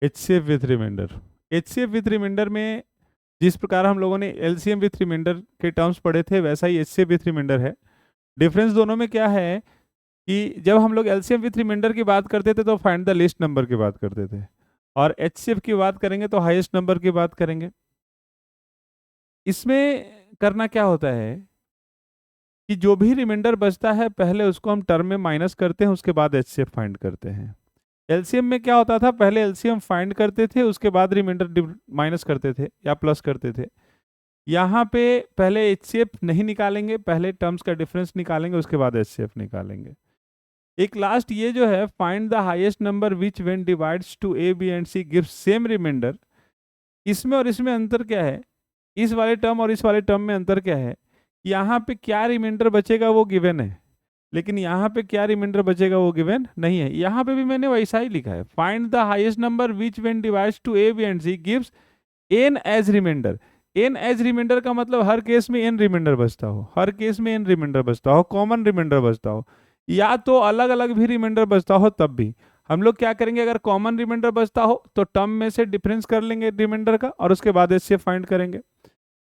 HCF with remainder. HCF with remainder में जिस प्रकार हम लोगों ने LCM विथ रिमाइंडर के टर्म्स पढ़े थे वैसा ही HCF विथ रिमाइंडर है। डिफरेंस दोनों में क्या है कि जब हम लोग LCM विथ रिमाइंडर की बात करते थे तो फाइंड द लीस्ट नंबर की बात करते थे, और HCF की बात करेंगे तो हाईएस्ट नंबर की बात करेंगे। इसमें करना क्या होता है कि जो भी रिमाइंडर बचता है पहले उसको हम टर्म में माइनस करते हैं, उसके बाद HCF फाइंड करते हैं। एलसीएम में क्या होता था, पहले एलसीएम फाइंड करते थे उसके बाद रिमाइंडर माइनस करते थे या प्लस करते थे। यहाँ पे पहले एचसीएफ नहीं निकालेंगे, पहले टर्म्स का डिफरेंस निकालेंगे उसके बाद एचसीएफ निकालेंगे। एक लास्ट ये जो है find the highest number which when divides to A B and C gives same remainder. इसमें और इसमें अंतर क्या है, इस वाले टर्म और इस वाले टर्म में अंतर क्या है, यहाँ पे क्या रिमाइंडर बचेगा वो गिवन है, लेकिन यहाँ पे क्या रिमाइंडर बचेगा वो गिवन नहीं है। यहाँ पे भी मैंने वैसा ही लिखा है, find the highest number which when divides to A B and C gives N as remainder. N as remainder का मतलब हर केस में एन रिमाइंडर बचता हो, हर केस में एन रिमाइंडर बचता हो, कॉमन रिमाइंडर बचता हो, या तो अलग अलग भी रिमाइंडर बचता हो तब भी हम लोग क्या करेंगे, अगर कॉमन रिमाइंडर बचता हो तो टर्म में से डिफरेंस कर लेंगे रिमाइंडर का और उसके बाद एचसीएफ फाइंड करेंगे।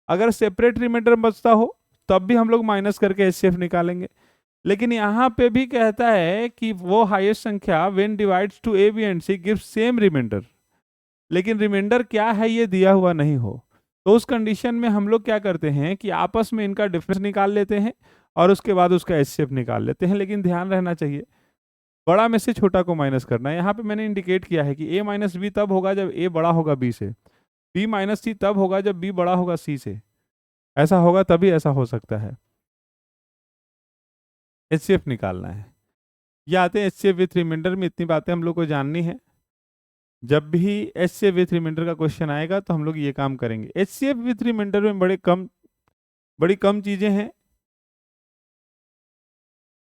अगर सेपरेट रिमाइंडर बचता हो तब भी हम लोग माइनस करके एचसीएफ निकालेंगे। लेकिन यहाँ पे भी कहता है कि वो हाईएस्ट संख्या when divides to A B and C gives same remainder, लेकिन रिमाइंडर क्या है ये दिया हुआ नहीं हो, तो उस कंडीशन में हम लोग क्या करते हैं कि आपस में इनका डिफरेंस निकाल लेते हैं और उसके बाद उसका एचसीएफ निकाल लेते हैं। लेकिन ध्यान रहना चाहिए बड़ा में से छोटा को माइनस करना है। यहाँ पे मैंने इंडिकेट किया है कि a माइनस बी तब होगा जब a बड़ा होगा b से, b माइनस सी तब होगा जब b बड़ा होगा c से। ऐसा होगा तभी ऐसा हो सकता है। एचसीएफ निकालना है, ये आते हैं एचसीएफ विथ रिमाइंडर में। इतनी बातें हम लोग को जाननी है, जब भी एचसीएफ विथ रिमाइंडर का क्वेश्चन आएगा तो हम लोग ये काम करेंगे। एचसीएफ विथ रिमाइंडर में बड़ी कम चीजें हैं।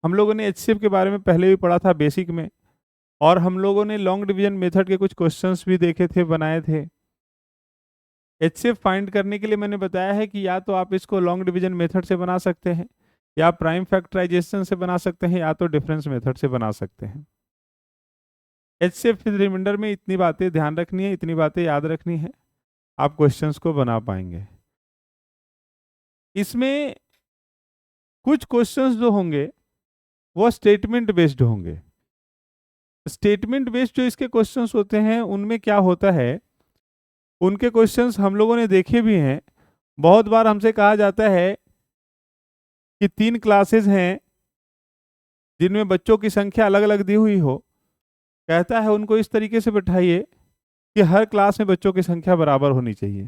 हम लोगों ने एचसीएफ के बारे में पहले भी पढ़ा था बेसिक में, और हम लोगों ने लॉन्ग डिवीजन मेथड के कुछ क्वेश्चंस भी देखे थे, बनाए थे। एचसीएफ फाइंड करने के लिए मैंने बताया है कि या तो आप इसको लॉन्ग डिवीजन मेथड से बना सकते हैं, या प्राइम फैक्टराइजेशन से बना सकते हैं, या तो डिफरेंस मेथड से बना सकते हैं। एचसीएफ विद रिमाइंडर में इतनी बातें ध्यान रखनी है, इतनी बातें याद रखनी है, आप क्वेश्चंस को बना पाएंगे। इसमें कुछ क्वेश्चंस जो होंगे वो स्टेटमेंट बेस्ड होंगे। स्टेटमेंट बेस्ड जो इसके क्वेश्चंस होते हैं उनमें क्या होता है, उनके क्वेश्चंस हम लोगों ने देखे भी हैं। बहुत बार हमसे कहा जाता है कि 3 क्लासेस हैं जिनमें बच्चों की संख्या अलग अलग दी हुई हो, कहता है उनको इस तरीके से बैठाइए कि हर क्लास में बच्चों की संख्या बराबर होनी चाहिए।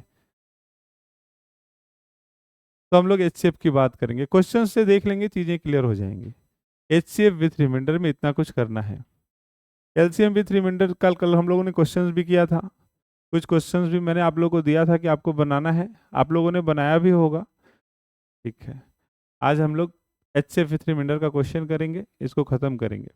तो हम लोग एचसीएफ की बात करेंगे, क्वेश्चन से देख लेंगे, चीजें क्लियर हो जाएंगी। एचसीएफ विथ रिमाइंडर में इतना कुछ करना है। एलसीएम विथ रिमाइंडर कल कल हम लोगों ने क्वेश्चंस भी किया था, कुछ क्वेश्चंस भी मैंने आप लोगों को दिया था कि आपको बनाना है, आप लोगों ने बनाया भी होगा। ठीक है, आज हम लोग एचसीएफ विथ रिमाइंडर का क्वेश्चन करेंगे, इसको खत्म करेंगे।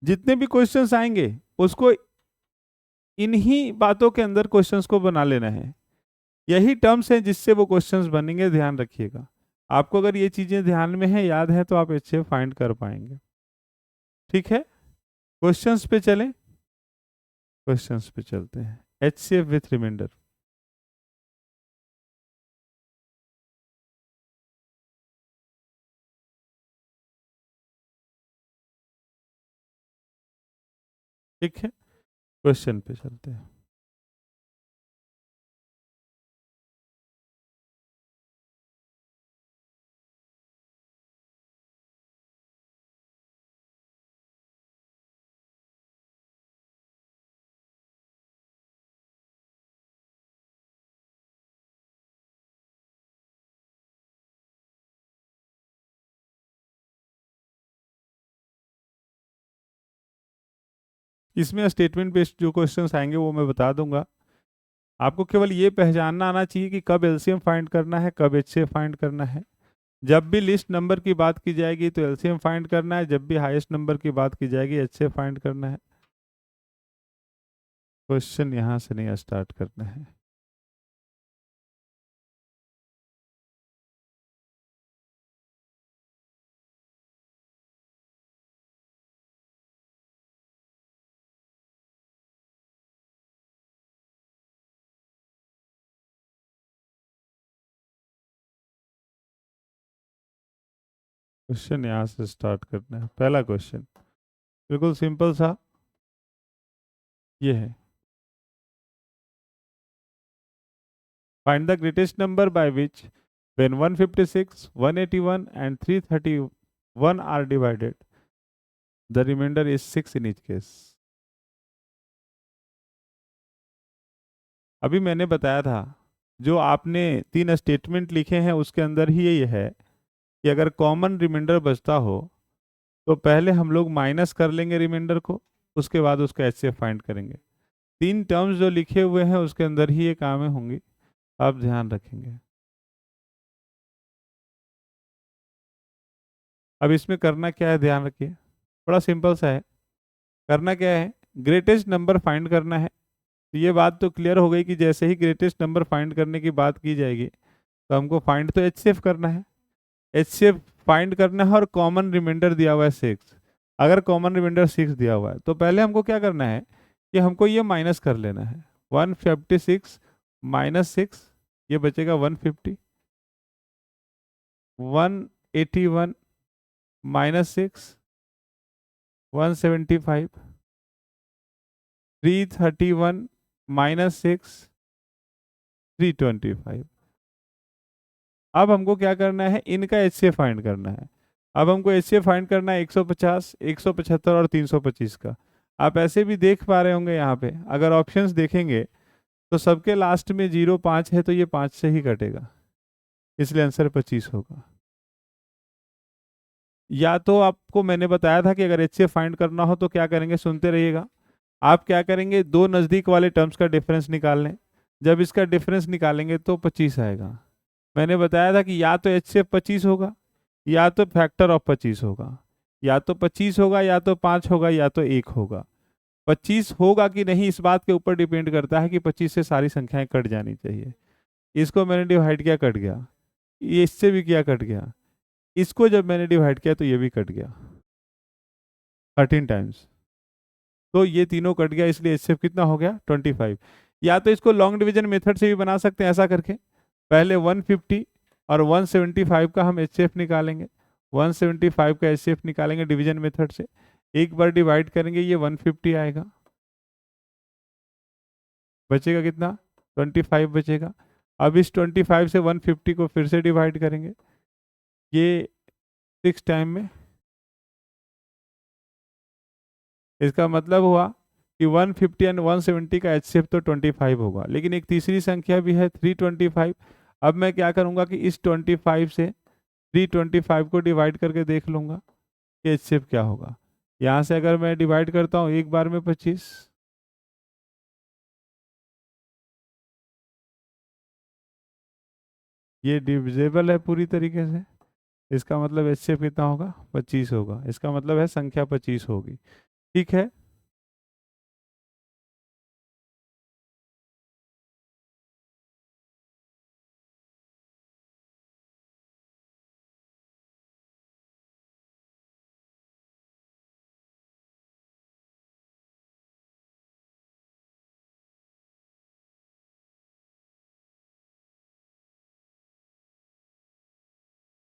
जितने भी क्वेश्चंस आएंगे उसको इन्हीं बातों के अंदर क्वेश्चंस को बना लेना है। यही टर्म्स हैं जिससे वो क्वेश्चंस बनेंगे, ध्यान रखिएगा। आपको अगर ये चीजें ध्यान में है, याद है, तो आप अच्छे फाइंड कर पाएंगे। ठीक है, क्वेश्चंस पे चलें। क्वेश्चंस पे चलते हैं। एचसीएफ विथ रिमाइंडर, ठीक है, क्वेश्चन पे चलते हैं। इसमें स्टेटमेंट बेस्ड जो क्वेश्चंस आएंगे वो मैं बता दूंगा। आपको केवल ये पहचानना आना चाहिए कि कब एलसीएम फाइंड करना है, कब एचसीएफ फाइंड करना है। जब भी लिस्ट नंबर की बात की जाएगी तो एलसीएम फाइंड करना है, जब भी हाईएस्ट नंबर की बात की जाएगी एचसीएफ फाइंड करना है। क्वेश्चन यहाँ से नहीं स्टार्ट करना है। क्वेश्चन यहाँ से स्टार्ट करना है। पहला क्वेश्चन बिल्कुल सिंपल सा ये है, find the greatest number by which when 156, 181 and 331 are divided, the remainder is 6 in each case. अभी मैंने बताया था जो आपने 3 स्टेटमेंट लिखे हैं उसके अंदर ही ये है कि अगर कॉमन रिमाइंडर बचता हो तो पहले हम लोग माइनस कर लेंगे रिमाइंडर को, उसके बाद उसका एचसीएफ फाइंड करेंगे। 3 टर्म्स जो लिखे हुए हैं उसके अंदर ही ये कामें होंगी, आप ध्यान रखेंगे। अब इसमें करना क्या है ध्यान रखिए, बड़ा सिंपल सा है। करना क्या है, ग्रेटेस्ट नंबर फाइंड करना है। तो ये बात तो क्लियर हो गई कि जैसे ही ग्रेटेस्ट नंबर फाइंड करने की बात की जाएगी तो हमको फाइंड तो एचसीएफ करना है। एचसीएफ फाइंड करना है और कॉमन रिमाइंडर दिया हुआ है 6। अगर कॉमन रिमाइंडर 6 दिया हुआ है तो पहले हमको क्या करना है कि हमको ये माइनस कर लेना है। 156 माइनस 6, ये बचेगा 150। 181 माइनस 6, 175। 331 माइनस 6, 325। अब हमको क्या करना है, इनका एचसीएफ फाइंड करना है। अब हमको एचसीएफ फाइंड करना है 150, 175 और 325 का। आप ऐसे भी देख पा रहे होंगे यहाँ पे, अगर ऑप्शंस देखेंगे तो सबके लास्ट में 05 है तो ये 5 से ही कटेगा, इसलिए आंसर 25 होगा। या तो आपको मैंने बताया था कि अगर एचसीएफ फाइंड करना हो तो क्या करेंगे, सुनते रहिएगा। आप क्या करेंगे, दो नज़दीक वाले टर्म्स का डिफरेंस निकाल लें। जब इसका डिफरेंस निकालेंगे तो 25 आएगा। मैंने बताया था कि या तो एचसीएफ 25 होगा या तो फैक्टर ऑफ 25 होगा। या तो 25 होगा या तो 5 होगा या तो 1 होगा। 25 होगा कि नहीं इस बात के ऊपर डिपेंड करता है कि 25 से सारी संख्याएं कट जानी चाहिए। इसको मैंने डिवाइड किया, कट गया। ये इससे भी किया, कट गया। इसको जब मैंने डिवाइड किया तो ये भी कट गया 13 टाइम्स। तो ये तीनों कट गया, इसलिए एचसीएफ कितना हो गया, 25। या तो इसको लॉन्ग डिवीजन मेथड से भी बना सकते हैं ऐसा करके, पहले 150 और 175 का हम एचसीएफ निकालेंगे। 175 का एचसीएफ निकालेंगे डिवीजन मेथड से, एक बार डिवाइड करेंगे ये 150 आएगा, बचेगा कितना, 25 बचेगा। अब इस 25 से 150 को फिर से डिवाइड करेंगे, ये 6 टाइम में। इसका मतलब हुआ कि 150 एंड 170 का एचसीएफ तो 25 होगा, लेकिन एक तीसरी संख्या भी है 325। अब मैं क्या करूंगा कि इस 25 से 325 को डिवाइड करके देख लूंगा कि एचसीएफ क्या होगा। यहाँ से अगर मैं डिवाइड करता हूँ एक बार में 25, ये डिविजेबल है पूरी तरीके से, इसका मतलब एचसीएफ कितना होगा, 25 होगा। इसका मतलब है संख्या 25 होगी। ठीक है,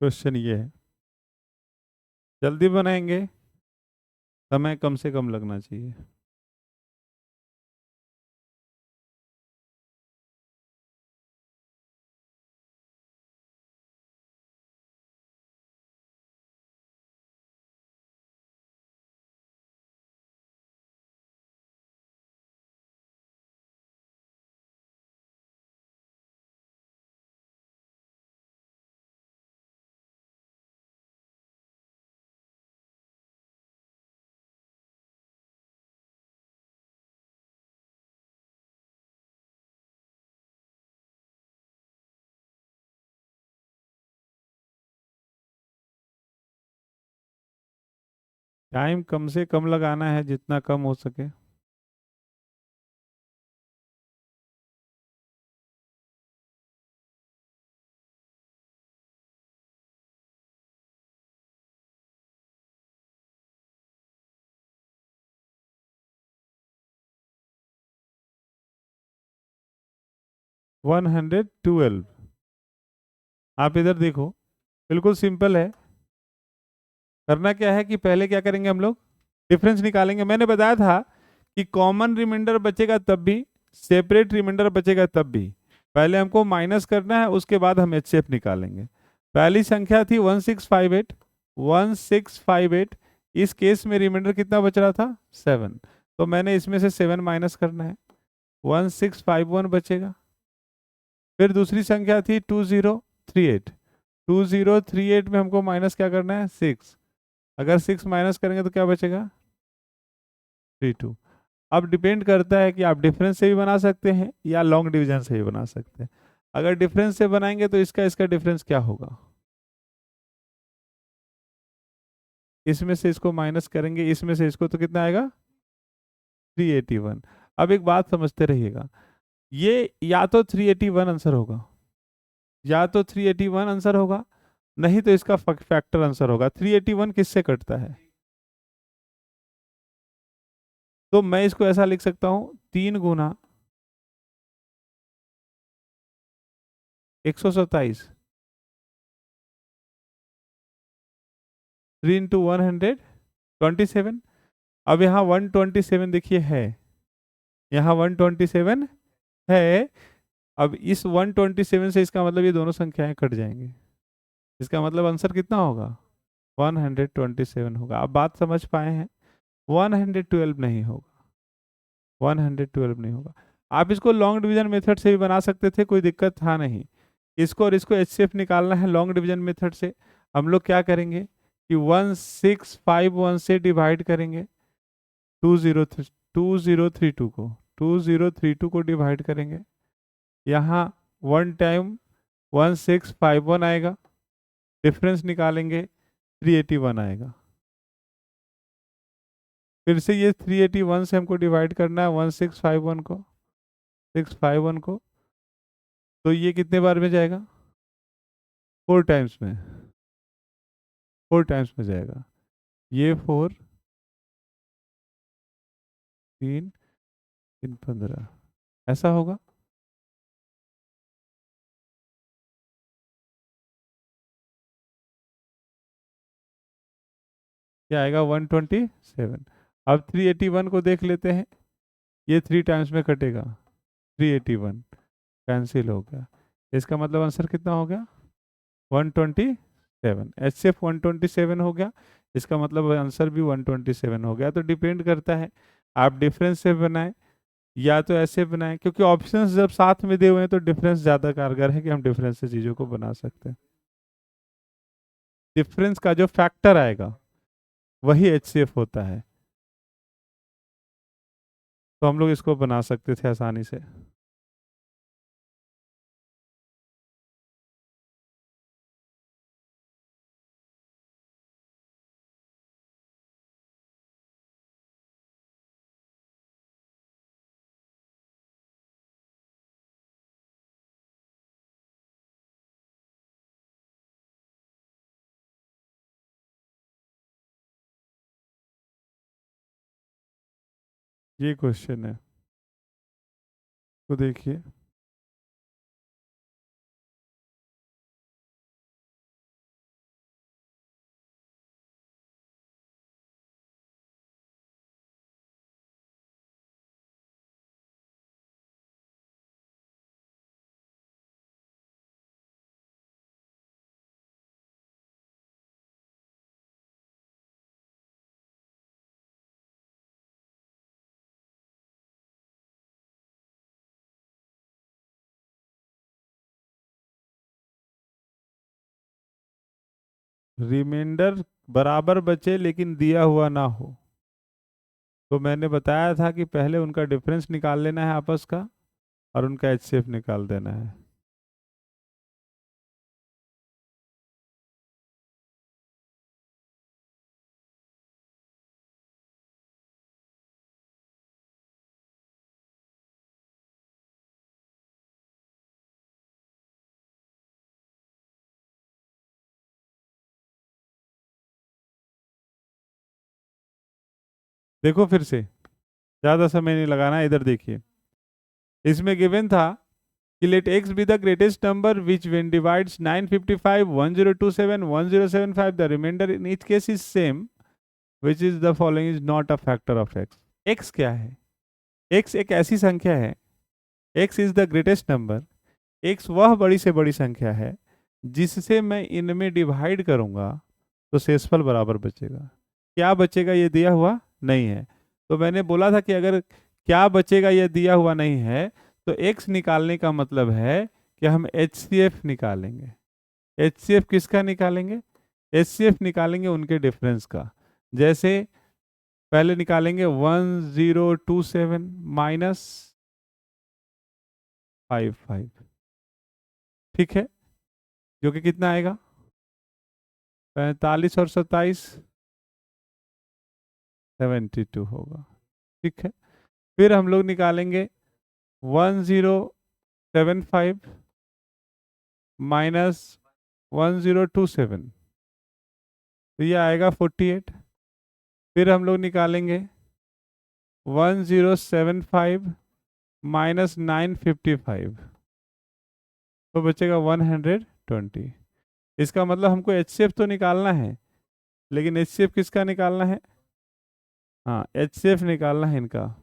क्वेश्चन ये है, जल्दी बनाएंगे, समय कम से कम लगना चाहिए। टाइम कम से कम लगाना है, जितना कम हो सके। 112। आप इधर देखो, बिल्कुल सिंपल है। करना क्या है कि पहले क्या करेंगे हम लोग, डिफरेंस निकालेंगे। मैंने बताया था कि कॉमन रिमाइंडर बचेगा तब भी, सेपरेट रिमाइंडर बचेगा तब भी। पहले हमको माइनस करना है, उसके बाद हम एचसीएफ निकालेंगे। पहली संख्या थी 1658, 1658। इस केस में रिमाइंडर कितना बच रहा था, 7। तो मैंने इसमें से 7 माइनस करना है, 1651 बचेगा। फिर दूसरी संख्या थी 2038, 2038 में हमको माइनस क्या करना है, 6। अगर 6 माइनस करेंगे तो क्या बचेगा, 32। अब डिपेंड करता है कि आप डिफरेंस से भी बना सकते हैं या लॉन्ग डिवीजन से भी बना सकते हैं। अगर डिफरेंस से बनाएंगे तो इसका इसका डिफरेंस क्या होगा, इसमें से इसको माइनस करेंगे, इसमें से इसको, तो कितना आएगा, 381। अब एक बात समझते रहिएगा, ये या तो 381 आंसर होगा, या तो 381 आंसर होगा, नहीं तो इसका फैक्टर आंसर होगा। 381 किससे कटता है, तो मैं इसको ऐसा लिख सकता हूं, 3 गुना 127, 3 into 127। अब यहाँ 127 देखिए है, यहाँ 127 है। अब इस 127 से इसका मतलब ये दोनों संख्याएं कट जाएंगी, इसका मतलब आंसर कितना होगा, 127 होगा। अब बात समझ पाए हैं, 112 नहीं होगा, 112 नहीं होगा। आप इसको लॉन्ग डिवीजन मेथड से भी बना सकते थे, कोई दिक्कत था नहीं। इसको और इसको एचसीएफ निकालना है लॉन्ग डिवीजन मेथड से। हम लोग क्या करेंगे कि 1651 से डिवाइड करेंगे, 2032 को, 2032 को डिवाइड करेंगे। यहाँ 1 टाइम 1651 आएगा, डिफरेंस निकालेंगे 381 आएगा। फिर से ये 381 से हमको डिवाइड करना है 1651 को, 651 को, तो ये कितने बार में जाएगा, 4 टाइम्स में, 4 टाइम्स में जाएगा। ये 4, 3, 3, 15 ऐसा होगा। क्या आएगा, 127। अब 381 को देख लेते हैं, ये 3 टाइम्स में कटेगा, 381 कैंसिल हो गया। इसका मतलब आंसर कितना हो गया, 127। एचसीएफ 127 हो गया, इसका मतलब आंसर भी 127 हो गया। तो डिपेंड करता है आप डिफरेंस से बनाएं या तो ऐसे बनाएं, क्योंकि ऑप्शंस जब साथ में दिए हुए हैं तो डिफरेंस ज़्यादा कारगर है कि हम डिफरेंस से चीज़ों को बना सकते हैं। डिफरेंस का जो फैक्टर आएगा वही एचसीएफ होता है, तो हम लोग इसको बना सकते थे आसानी से। ये क्वेश्चन है, तो देखिए, रिमाइंडर बराबर बचे लेकिन दिया हुआ ना हो, तो मैंने बताया था कि पहले उनका डिफरेंस निकाल लेना है आपस का और उनका एचसीएफ निकाल देना है। देखो फिर से, ज़्यादा समय नहीं लगाना, इधर देखिए, इसमें गिवन था कि let x be the greatest number which when divides 955, 1027, 1075, the remainder in each case is same, which is the following is not a factor of x. x क्या है? x एक ऐसी संख्या है, x is the greatest number, x वह बड़ी से बड़ी संख्या है जिससे मैं इनमें डिवाइड करूंगा तो शेषफल बराबर बचेगा। क्या बचेगा ये दिया हुआ नहीं है। तो मैंने बोला था कि अगर क्या बचेगा ये दिया हुआ नहीं है तो x निकालने का मतलब है कि हम HCF निकालेंगे। HCF किसका निकालेंगे? HCF निकालेंगे उनके डिफरेंस का। जैसे पहले निकालेंगे 1027 माइनस 55, ठीक है, जो कि कितना आएगा? 45 और 27 72 होगा, ठीक है। फिर हम लोग निकालेंगे 1075 माइनस 1027, तो ये आएगा 48। फिर हम लोग निकालेंगे 1075 माइनस 955, तो बचेगा 120। इसका मतलब हमको HCF तो निकालना है, लेकिन HCF किसका निकालना है? हाँ, HCF निकालना है इनका।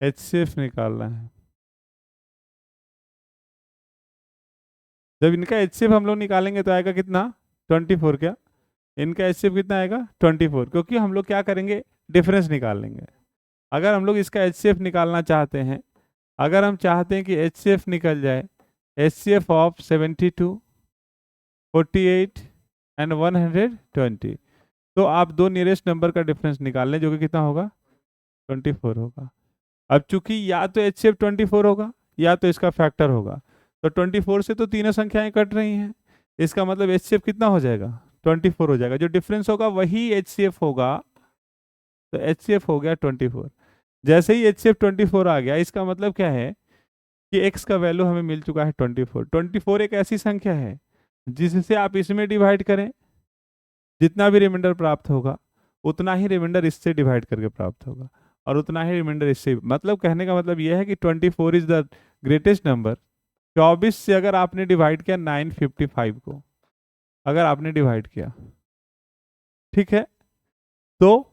HCF निकालना है। जब इनका HCF हम लोग निकालेंगे तो आएगा कितना? 24। क्या इनका HCF कितना आएगा? 24, क्योंकि हम लोग क्या करेंगे? डिफरेंस निकाल लेंगे। अगर हम लोग इसका HCF निकालना चाहते हैं, अगर हम चाहते हैं कि HCF निकल जाए, HCF ऑफ 72, 48 एंड 120, तो आप दो नियरेस्ट नंबर का डिफरेंस निकाल लें, जो कि कितना होगा? 24 होगा। अब चूंकि या तो HCF 24 होगा या तो इसका फैक्टर होगा, तो 24 से तो तीनों संख्याएं कट रही हैं, इसका मतलब HCF कितना हो जाएगा? 24 हो जाएगा। जो डिफरेंस होगा वही HCF होगा, तो HCF हो गया 24। जैसे ही HCF 24 आ गया, इसका मतलब क्या है कि x का वैल्यू हमें मिल चुका है 24। 24 एक ऐसी संख्या है जिससे आप इसमें डिवाइड करें, जितना भी रिमाइंडर प्राप्त होगा उतना ही रिमाइंडर इससे डिवाइड करके प्राप्त होगा, और उतना ही रिमाइंडर इससे। मतलब कहने का मतलब यह है कि 24 इज द ग्रेटेस्ट नंबर। 24 से अगर आपने डिवाइड किया 955 को, अगर आपने डिवाइड किया, ठीक है, तो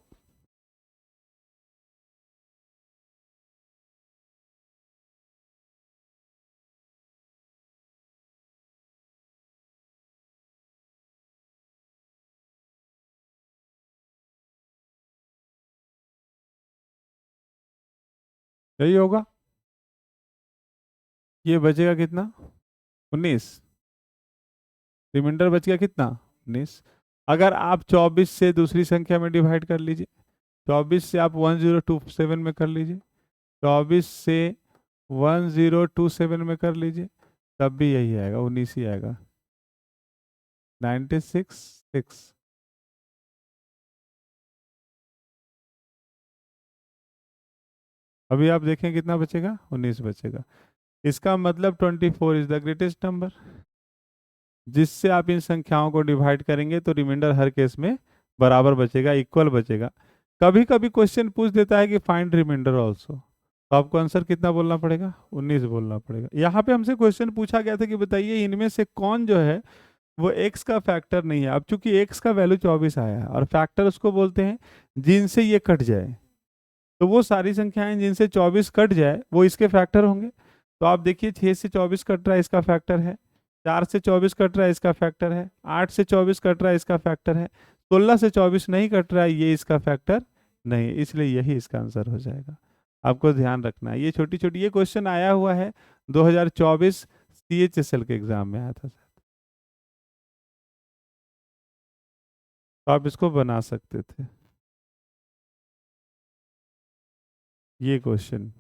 यही होगा। ये बचेगा कितना? 19। रिमाइंडर बच गया कितना? 19। अगर आप 24 से दूसरी संख्या में डिवाइड कर लीजिए, 24 से आप 1027 में कर लीजिए, 24 से 1027 में कर लीजिए, तब भी यही आएगा, 19 ही आएगा। 96 6। अभी आप देखें कितना बचेगा? 19 बचेगा। इसका मतलब 24 इज द ग्रेटेस्ट नंबर। जिससे आप इन संख्याओं को डिवाइड करेंगे तो रिमाइंडर हर केस में बराबर बचेगा, इक्वल बचेगा। कभी कभी क्वेश्चन पूछ देता है कि फाइंड रिमाइंडर ऑल्सो, तो आपको आंसर कितना बोलना पड़ेगा? 19 बोलना पड़ेगा। यहाँ पे हमसे क्वेश्चन पूछा गया था कि बताइए इनमें से कौन जो है वो x का फैक्टर नहीं है। अब चूंकि x का वैल्यू 24 आया है और फैक्टर उसको बोलते हैं जिनसे ये कट जाए, तो वो सारी संख्याएं जिनसे 24 कट जाए वो इसके फैक्टर होंगे। तो आप देखिए 6 से 24 कट रहा है, इसका फैक्टर है। 4 से 24 कट रहा है, इसका फैक्टर है। 8 से 24 कट रहा है, इसका फैक्टर है। 16 से 24 नहीं कट रहा है, ये इसका फैक्टर नहीं, इसलिए यही इसका आंसर हो जाएगा। आपको ध्यान रखना है, ये छोटी छोटी ये क्वेश्चन आया हुआ है 2024 CHSL के एग्जाम में आया था, तो आप इसको बना सकते थे ये क्वेश्चन।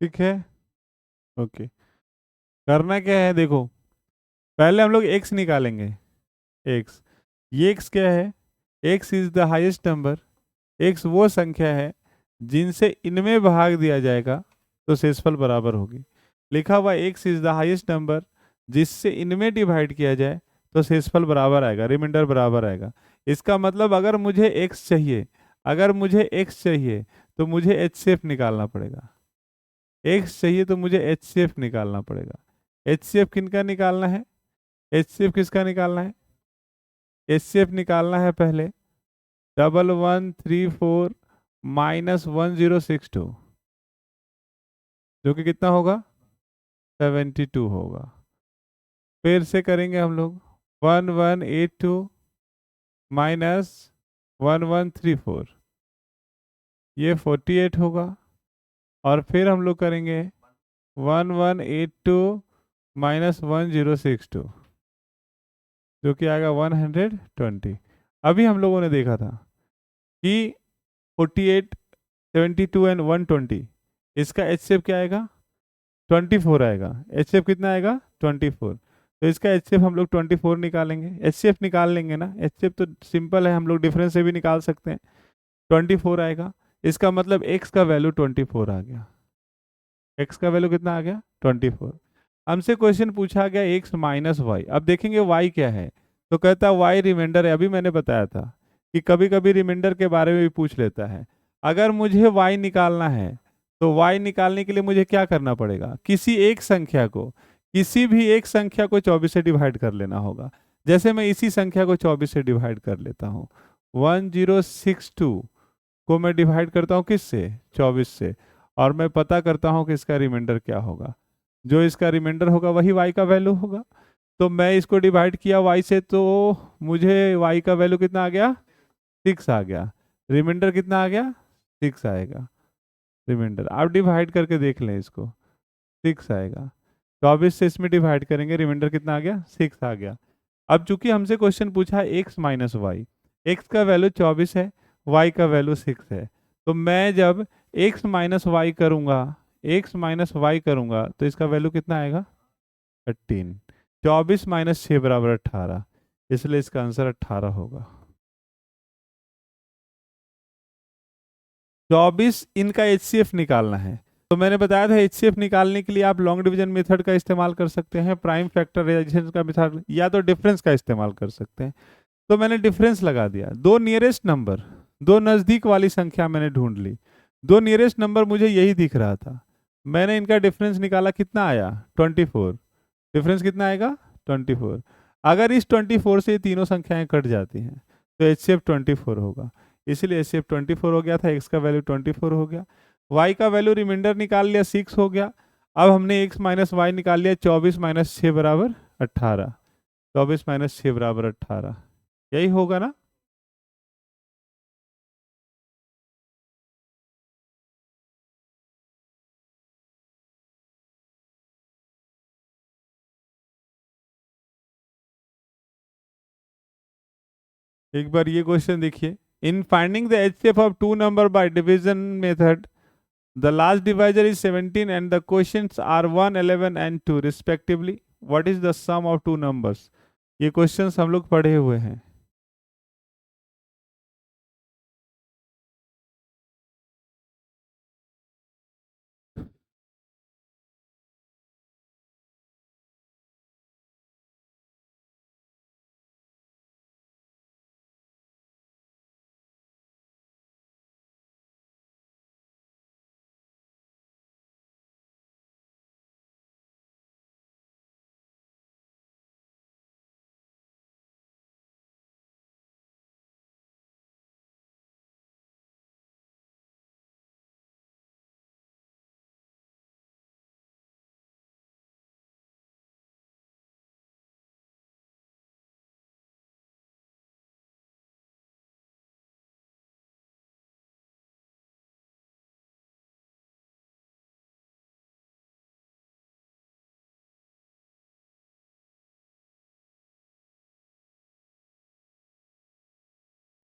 ठीक है। ओके, करना क्या है देखो, पहले हम लोग एक्स निकालेंगे। एक्स, ये एक्स क्या है? X is the highest number. X वो संख्या है जिनसे इनमें भाग दिया जाएगा तो शेषफल बराबर होगी। लिखा हुआ x is the highest number, जिससे इनमें डिवाइड किया जाए तो शेषफल बराबर आएगा, रिमाइंडर बराबर आएगा। इसका मतलब अगर मुझे एक्स चाहिए, अगर मुझे एक्स चाहिए तो मुझे एचसीएफ निकालना पड़ेगा। एक्स चाहिए तो मुझे एचसीएफ निकालना पड़ेगा। एचसीएफ किनका निकालना है? एचसीएफ किसका निकालना है? एचसीएफ निकालना है पहले 1134 -1062, जो कि कितना होगा? 72 होगा। फिर से करेंगे हम लोग 1182 -1134, ये 48 होगा। और फिर हम लोग करेंगे 1182 -1062, जो कि आएगा 120। अभी हम लोगों ने देखा था कि 48, 72 एंड 120, इसका एचसीएफ क्या आएगा? 24 आएगा। एचसीएफ कितना आएगा? 24। तो इसका एचसीएफ हम लोग 24 निकालेंगे। एचसीएफ निकाल लेंगे ना, एचसीएफ तो सिंपल है, हम लोग डिफरेंस से भी निकाल सकते हैं। 24 आएगा। इसका मतलब एक्स का वैल्यू 24 आ गया। एक्स का वैल्यू कितना आ गया? 24। हमसे क्वेश्चन पूछा गया एक्स माइनस वाई, अब देखेंगे वाई क्या है। तो कहता है वाई रिमाइंडर है। अभी मैंने बताया था कि कभी कभी रिमाइंडर के बारे में भी पूछ लेता है। अगर मुझे वाई निकालना है तो वाई निकालने के लिए मुझे क्या करना पड़ेगा? किसी एक संख्या को, किसी भी एक संख्या को 24 से डिवाइड कर लेना होगा। जैसे मैं इसी संख्या को 24 से डिवाइड कर लेता हूँ। 1062 को मैं डिवाइड करता हूँ किससे? 24 से। और मैं पता करता हूँ कि इसका रिमाइंडर क्या होगा। जो इसका रिमाइंडर होगा वही वाई का वैल्यू होगा। तो मैं इसको डिवाइड किया वाई से, तो मुझे वाई का वैल्यू कितना आ गया? 6 आ गया। रिमाइंडर कितना आ गया? 6 आएगा रिमाइंडर। आप डिवाइड करके देख लें इसको, 6 आएगा। 24 से इसमें डिवाइड करेंगे, रिमाइंडर कितना आ गया? 6 आ गया। अब चूंकि हमसे क्वेश्चन पूछा है एक्स माइनस वाई, एक्स का वैल्यू 24 है, वाई का वैल्यू 6 है। तो मैं जब एक्स माइनस वाई करूंगा, एक्स माइनस वाई करूंगा तो इसका वैल्यू कितना आएगा? 18। 24 - 6 बराबर 18, इसलिए इसका आंसर 18 होगा। 24 इनका एचसीएफ निकालना है। तो मैंने बताया था एचसीएफ निकालने के लिए आप लॉन्ग डिवीजन मेथड का इस्तेमाल कर सकते हैं, प्राइम फैक्टराइजेशन का मेथड, या तो डिफरेंस का इस्तेमाल कर सकते हैं। तो मैंने डिफरेंस लगा दिया। दो नियरेस्ट नंबर, दो नज़दीक वाली संख्या मैंने ढूंढ ली। दो नियरेस्ट नंबर मुझे यही दिख रहा था। मैंने इनका डिफरेंस निकाला, कितना आया? 24। डिफरेंस कितना आएगा? 24। अगर इस 24 से ये तीनों संख्याएं कट जाती हैं तो एचसीएफ 24 होगा। इसलिए एचसीएफ 24 हो गया था, एक्स का वैल्यू 24 हो गया। वाई का वैल्यू रिमाइंडर निकाल लिया, 6 हो गया। अब हमने एक्स माइनस वाई निकाल लिया, 24 - 6 बराबर 18। 24 - 6 बराबर 18, यही होगा ना? एक बार ये क्वेश्चन देखिए। In finding the HCF of two number by division method, the last divisor is 17 and the quotients are 1, 11 and 2 respectively. What is the sum of two numbers? ये क्वेश्चंस हम लोग पढ़े हुए हैं।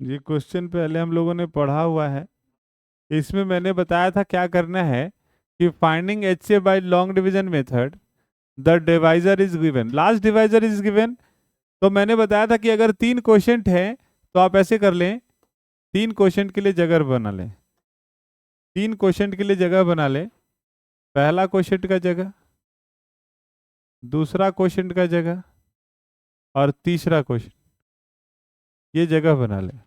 ये क्वेश्चन पहले हम लोगों ने पढ़ा हुआ है। इसमें मैंने बताया था क्या करना है कि finding HCF by long division method the divisor is given, last divisor is given. तो मैंने बताया था कि अगर 3 क्वोशंट है तो आप ऐसे कर लें, 3 क्वोशंट के लिए जगह बना लें, 3 क्वोशंट के लिए जगह बना लें। पहला क्वोशंट का जगह, दूसरा क्वोशंट का जगह और तीसरा क्वोशंट, ये जगह बना लें।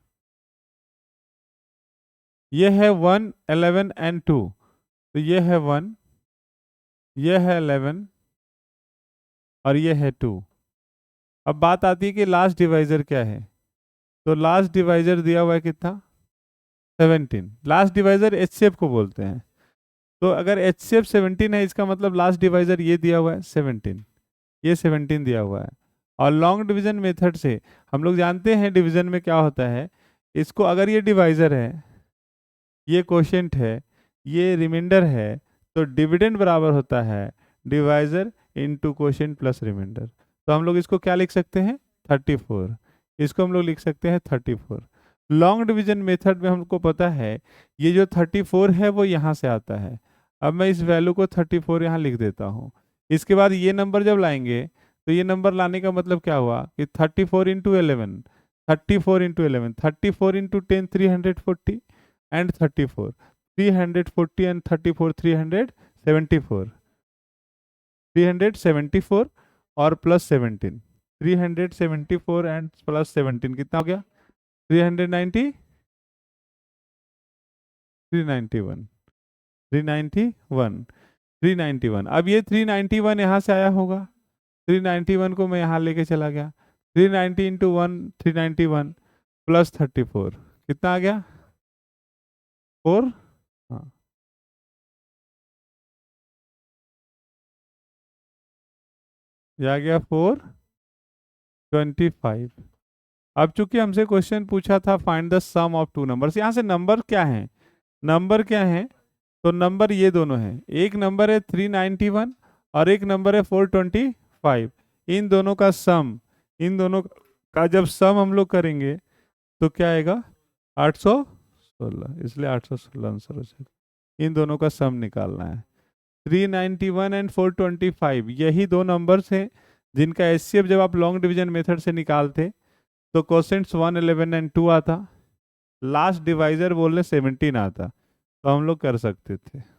ये है 1, 11 एंड 2, तो ये है 1, ये है 11 और ये है 2। अब बात आती है कि लास्ट डिवाइजर क्या है। तो लास्ट डिवाइजर दिया हुआ है कितना, 17। लास्ट डिवाइजर HCF को बोलते हैं। तो अगर HCF 17 है, इसका मतलब लास्ट डिवाइजर ये दिया हुआ है 17, ये 17 दिया हुआ है। और लॉन्ग डिवीजन मेथड से हम लोग जानते हैं डिवीजन में क्या होता है, इसको अगर ये डिवाइजर है, ये क्वोशिएंट है, ये रिमाइंडर है, तो डिविडेंड बराबर होता है divisor into quotient plus remainder. तो हम लोग इसको क्या लिख सकते हैं, 34। इसको हम लोग लिख सकते हैं 34। लॉन्ग डिवीजन मेथड में हमको पता है ये जो 34 है वो यहाँ से आता है। अब मैं इस वैल्यू को 34 यहाँ लिख देता हूँ। इसके बाद ये नंबर जब लाएंगे तो ये नंबर लाने का मतलब क्या हुआ कि 34 into 11, 34 into 11, 34 into 10, 340 and 34, 340 and 34, 374, 374 और प्लस 17, 374 एंड प्लस 17 कितना हो गया, 390, 391, 391, 391। अब ये 391 यहाँ से आया होगा, 391 को मैं यहाँ लेके चला गया, 390 इंटू 1, 391 प्लस 34 कितना आ गया, 4। हाँ, ये आ गया 425। अब चूंकि हमसे क्वेश्चन पूछा था find the sum of two numbers, यहाँ से नंबर क्या है, नंबर क्या है, तो नंबर ये दोनों हैं, एक नंबर है 391 और एक नंबर है 425। इन दोनों का सम, इन दोनों का जब सम हम लोग करेंगे तो क्या आएगा, 816, इसलिए 816 आंसर हो जाएगा। इन दोनों का सम निकालना है। 391 एंड 425 यही दो नंबर्स हैं जिनका HCF जब आप लॉन्ग डिवीजन मेथड से निकालते तो क्वोशेंट्स 1, 11 एंड 2 आता, लास्ट डिवाइजर बोलने 17 आता, तो हम लोग कर सकते थे।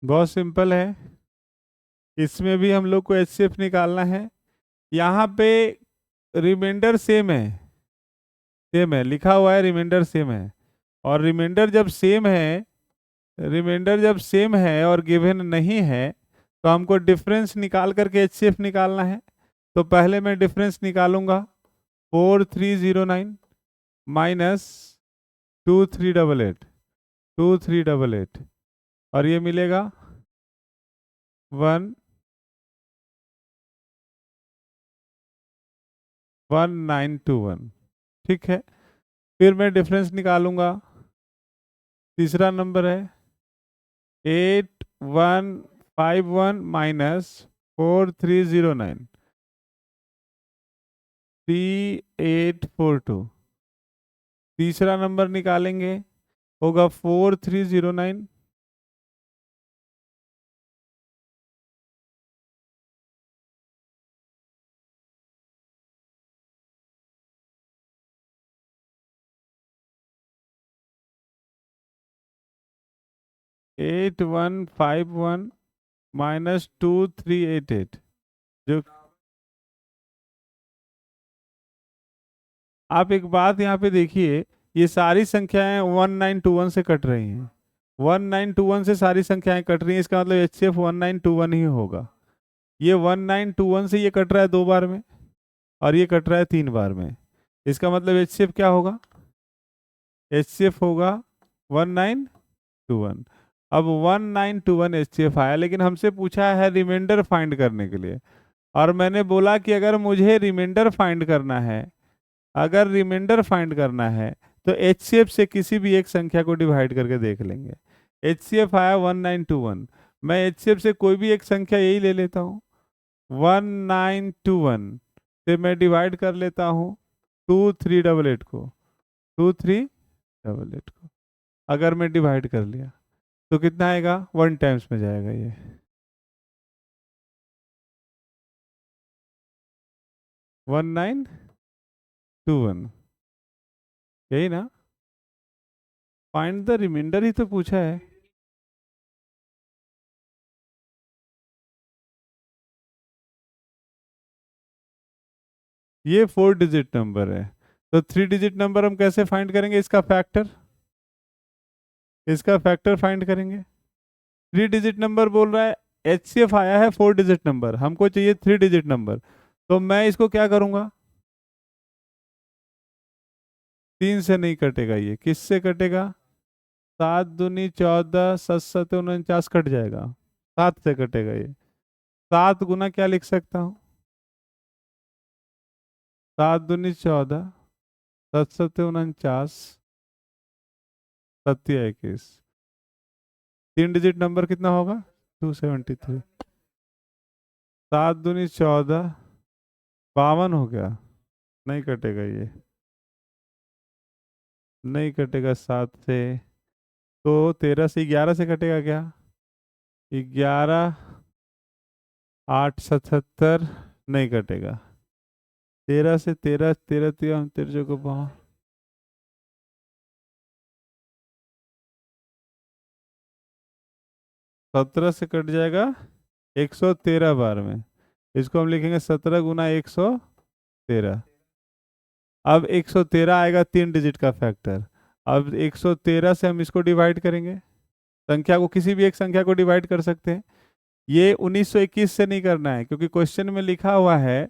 बहुत सिंपल है, इसमें भी हम लोग को HCF निकालना है। यहाँ पे रिमाइंडर सेम है, सेम है लिखा हुआ है, रिमाइंडर सेम है। और रिमाइंडर जब सेम है, रिमाइंडर जब सेम है और गिवन नहीं है तो हमको डिफरेंस निकाल करके HCF निकालना है। तो पहले मैं डिफरेंस निकालूंगा, 4309 माइनस 2388, 2388 और ये मिलेगा 11921। ठीक है, फिर मैं डिफरेंस निकालूंगा, तीसरा नंबर है 8151 माइनस 4309, 3842। तीसरा नंबर निकालेंगे, होगा 4309 8151 माइनस 2388, जो आप एक बात यहाँ पे देखिए, ये सारी संख्याएं 1921 से कट रही हैं। 1921 से सारी संख्याएं कट रही हैं, इसका मतलब एच सी एफ 1921 ही होगा। ये 1921 से ये कट रहा है 2 बार में, और ये कट रहा है 3 बार में। इसका मतलब एच सी एफ क्या होगा? एच सी एफ होगा 1921। अब 1921 एच सी एफ आया, लेकिन हमसे पूछा है रिमाइंडर फाइंड करने के लिए। और मैंने बोला कि अगर मुझे रिमाइंडर फाइंड करना है, अगर रिमाइंडर फाइंड करना है तो एचसीएफ से किसी भी एक संख्या को डिवाइड करके देख लेंगे। एचसीएफ आया 1921, मैं एचसीएफ से कोई भी एक संख्या यही ले लेता हूँ। 1921 से मैं डिवाइड कर लेता हूँ 2388 को, 2388 को अगर मैं डिवाइड कर लिया तो कितना आएगा? 1 टाइम्स में जाएगा ये। 1921, यही ना? फाइंड द रिमाइंडर ही तो पूछा है। ये 4 डिजिट नंबर है, तो 3 डिजिट नंबर हम कैसे फाइंड करेंगे? इसका फैक्टर, इसका फैक्टर फाइंड करेंगे। 3 डिजिट नंबर बोल रहा है, एच सी एफ आया है 4 डिजिट नंबर, हमको चाहिए 3 डिजिट नंबर। तो मैं इसको क्या करूंगा? 3 से नहीं कटेगा, ये किससे कटेगा? 7 दूनी 14, 7 7 49 कट जाएगा, 7 से कटेगा ये। 7 गुना क्या लिख सकता हूँ? 7 दूनी 14, 7 7 49, 7 21। 3 डिजिट नंबर कितना होगा? 273। 7 दूनी 14, 52 हो गया, नहीं कटेगा ये, नहीं कटेगा 7 से। तो 13 से 11 से कटेगा क्या? 11 8 77, नहीं कटेगा। 13 से 13, 13 तेरह को 17 से कट जाएगा 113 बार में। इसको हम लिखेंगे 17 गुना 113। अब 113 आएगा 3 डिजिट का फैक्टर। अब 113 से हम इसको डिवाइड करेंगे, संख्या को, किसी भी एक संख्या को डिवाइड कर सकते हैं। ये 1921 से नहीं करना है, क्योंकि क्वेश्चन में लिखा हुआ है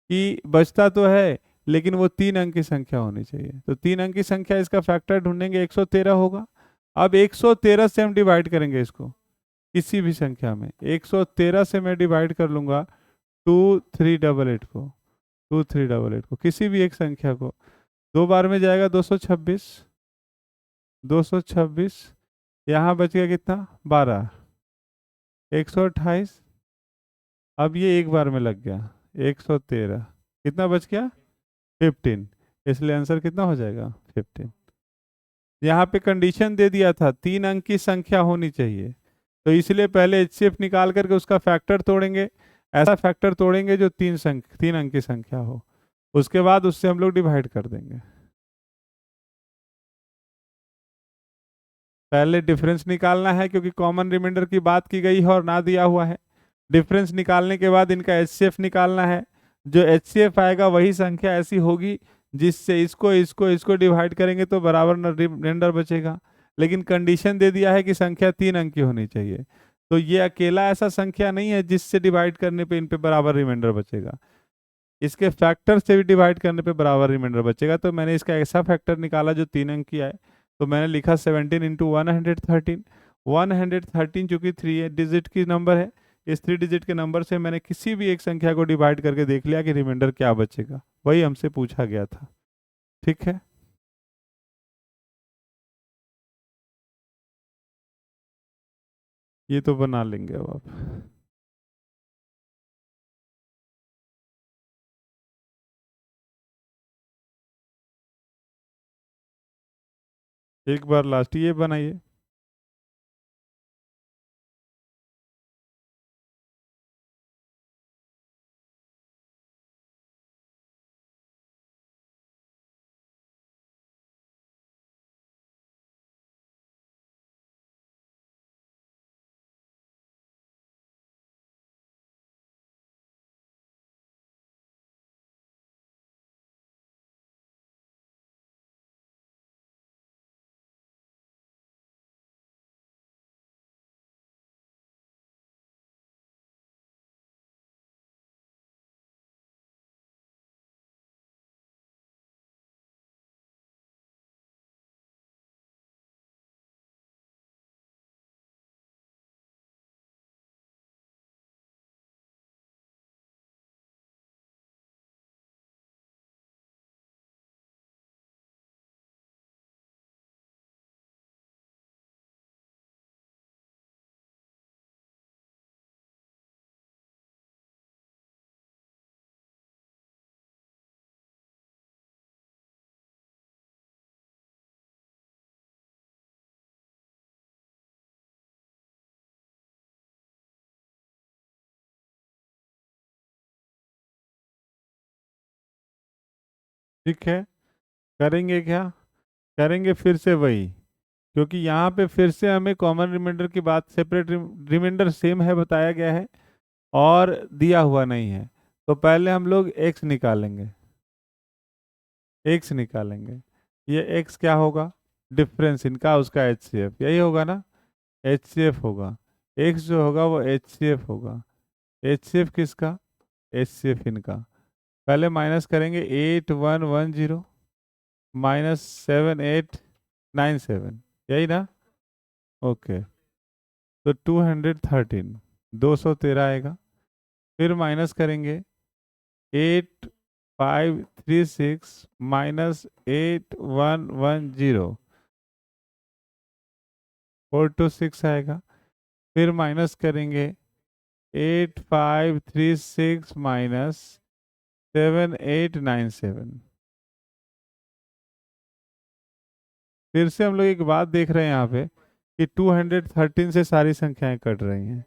कि बचता तो है लेकिन वो 3 अंक की संख्या होनी चाहिए। तो 3 अंक की संख्या, इसका फैक्टर ढूंढेंगे, 113 होगा। अब 113 से हम डिवाइड करेंगे इसको, किसी भी संख्या में 113 से मैं डिवाइड कर लूंगा 2388 को, 2388 को, किसी भी एक संख्या को। 2 बार में जाएगा 226, 226। यहाँ बच गया कितना? 12, 128। अब ये एक बार में लग गया 113, कितना बच गया? 15। इसलिए आंसर कितना हो जाएगा? 15। यहाँ पे कंडीशन दे दिया था 3 अंक की संख्या होनी चाहिए, तो इसलिए पहले एचसीएफ निकाल करके उसका फैक्टर तोड़ेंगे। ऐसा फैक्टर तोड़ेंगे जो 3 अंक की संख्या हो, उसके बाद उससे हम लोग डिवाइड कर देंगे। पहले डिफरेंस निकालना है, क्योंकि कॉमन रिमाइंडर की बात की गई है और ना दिया हुआ है। डिफरेंस निकालने के बाद इनका एचसीएफ निकालना है। जो एचसीएफ आएगा वही संख्या ऐसी होगी जिससे इसको इसको इसको डिवाइड करेंगे तो बराबर रिमाइंडर बचेगा। लेकिन कंडीशन दे दिया है कि संख्या 3 अंक की होनी चाहिए, तो ये अकेला ऐसा संख्या नहीं है जिससे डिवाइड करने पे इन पे बराबर रिमाइंडर बचेगा। इसके फैक्टर से भी डिवाइड करने पे बराबर रिमाइंडर बचेगा। तो मैंने इसका ऐसा फैक्टर निकाला जो 3 अंक की आए, तो मैंने लिखा 17 × 113। 113 चूंकि 3 डिजिट की नंबर है, इस 3 डिजिट के नंबर से मैंने किसी भी एक संख्या को डिवाइड करके देख लिया कि रिमाइंडर क्या बचेगा, वही हमसे पूछा गया था। ठीक है, ये तो बना लेंगे अब आप। एक बार लास्ट ये बनाइए। ठीक है, करेंगे क्या, करेंगे फिर से वही, क्योंकि यहाँ पे फिर से हमें कॉमन रिमाइंडर की बात, सेपरेट रिमाइंडर सेम है बताया गया है और दिया हुआ नहीं है, तो पहले हम लोग x निकालेंगे, x निकालेंगे। ये x क्या होगा, डिफरेंस इनका उसका HCF, यही होगा ना, HCF होगा, x जो होगा वो HCF होगा। HCF किसका, HCF इनका। पहले माइनस करेंगे 8110 माइनस 7897, यही ना, ओके। तो 213, 213 आएगा। फिर माइनस करेंगे 8536 माइनस 8110, 426 आएगा। फिर माइनस करेंगे 8536 माइनस 7897। फिर से हम लोग एक बात देख रहे हैं यहाँ पे कि 213 से सारी संख्याएं कट रही हैं,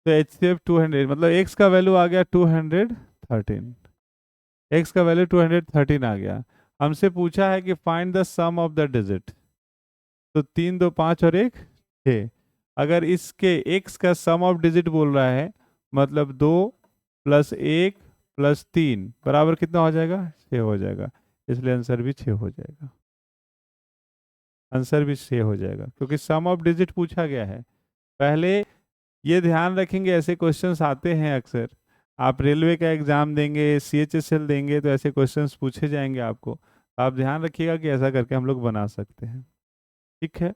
तो HCF 200, मतलब x का वैल्यू आ गया 213, x का वैल्यू 213 आ गया। हमसे पूछा है कि find the sum of the digit, तो 3 2 5 और 1 6। अगर इसके x का सम ऑफ डिजिट बोल रहा है, मतलब 2 + 1 + 3 बराबर कितना हो जाएगा, 6 हो जाएगा, इसलिए आंसर भी 6 हो जाएगा, आंसर भी 6 हो जाएगा, क्योंकि सम ऑफ डिजिट पूछा गया है। पहले ये ध्यान रखेंगे, ऐसे क्वेश्चंस आते हैं अक्सर, आप रेलवे का एग्जाम देंगे, CHSL देंगे, तो ऐसे क्वेश्चंस पूछे जाएंगे आपको, आप ध्यान रखिएगा कि ऐसा करके हम लोग बना सकते हैं। ठीक है,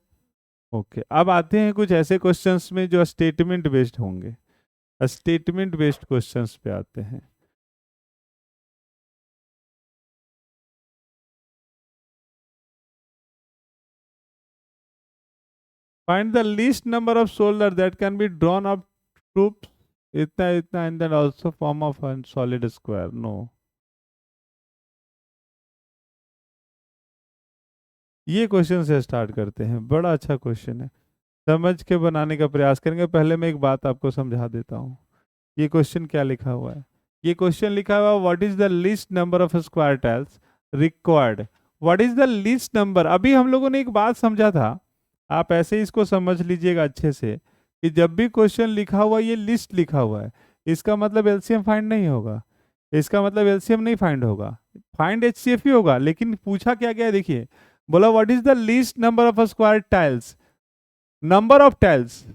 ओके। अब आते हैं कुछ ऐसे क्वेश्चंस में जो स्टेटमेंट बेस्ड होंगे, स्टेटमेंट बेस्ड क्वेश्चंस पे आते हैं। Find the least number of soldier that can be drawn of troops, इतना इतना and then also form of solid square, no. ये क्वेश्चन से स्टार्ट करते हैं, बड़ा अच्छा क्वेश्चन है, समझ के बनाने का प्रयास करेंगे। पहले मैं एक बात आपको समझा देता हूँ, ये क्वेश्चन क्या लिखा हुआ है। ये क्वेश्चन लिखा हुआ है what is the least number of square tiles required, what is the least number. अभी हम लोगों ने एक बात समझा था, आप ऐसे ही इसको समझ लीजिएगा अच्छे से, कि जब भी क्वेश्चन लिखा हुआ ये लिस्ट लिखा हुआ है, इसका मतलब एलसीएम फाइंड नहीं होगा, इसका मतलब एलसीएम नहीं फाइंड होगा, फाइंड एचसीएफ ही होगा। लेकिन पूछा क्या गया है, देखिए, बोला what is the least number of square tiles, number of tiles.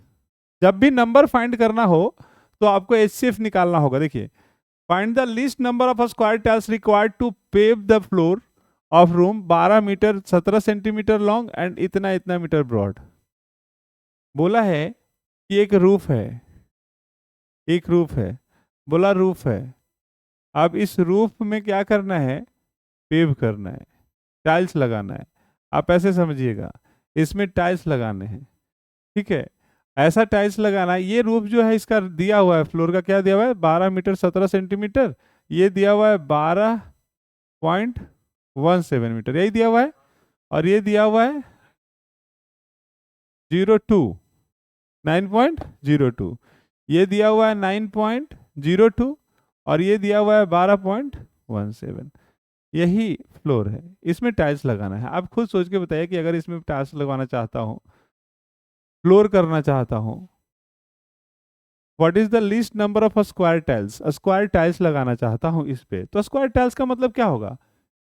जब भी नंबर फाइंड करना हो तो आपको एचसीएफ निकालना होगा। देखिए, find the least number of square tiles required to pave the floor of room 12 metre 17 centimetre long and इतना इतना मीटर ब्रॉड। बोला है कि एक रूफ है, एक रूफ है, बोला रूफ है, अब इस रूफ में क्या करना है, पेव करना है, टाइल्स लगाना है। आप ऐसे समझिएगा, इसमें टाइल्स लगाने हैं, ठीक है, ऐसा टाइल्स लगाना है। ये रूफ जो है इसका दिया हुआ है, फ्लोर का क्या दिया हुआ है, 12 मीटर 17 सेंटीमीटर, ये दिया हुआ है 12.17 मीटर, यही दिया हुआ है, और ये दिया हुआ है 02 9.02, ये दिया हुआ है 9.02, और ये दिया हुआ है 12.17। यही फ्लोर है, इसमें टाइल्स लगाना है। आप खुद सोच के बताइए कि अगर इसमें टाइल्स लगवाना चाहता हूँ, फ्लोर करना चाहता हूँ, what is the least number of square tiles, square tiles लगाना चाहता हूँ इस पे, तो स्क्वायर टाइल्स का मतलब क्या होगा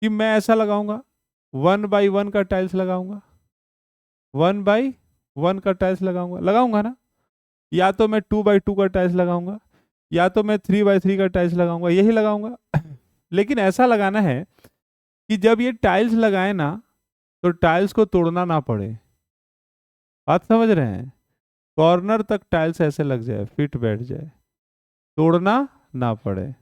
कि मैं ऐसा लगाऊंगा, 1/1 का टाइल्स लगाऊंगा, 1/1 का टाइल्स लगाऊंगा, लगाऊंगा ना, या तो मैं 2/2 का टाइल्स लगाऊंगा, या तो मैं 3/3 का टाइल्स लगाऊंगा, यही लगाऊंगा। लेकिन ऐसा लगाना है कि जब ये टाइल्स लगाए ना, तो टाइल्स को तोड़ना ना पड़े, बात समझ रहे हैं, कॉर्नर तक टाइल्स ऐसे लग जाए, फिट बैठ जाए, तोड़ना ना पड़े,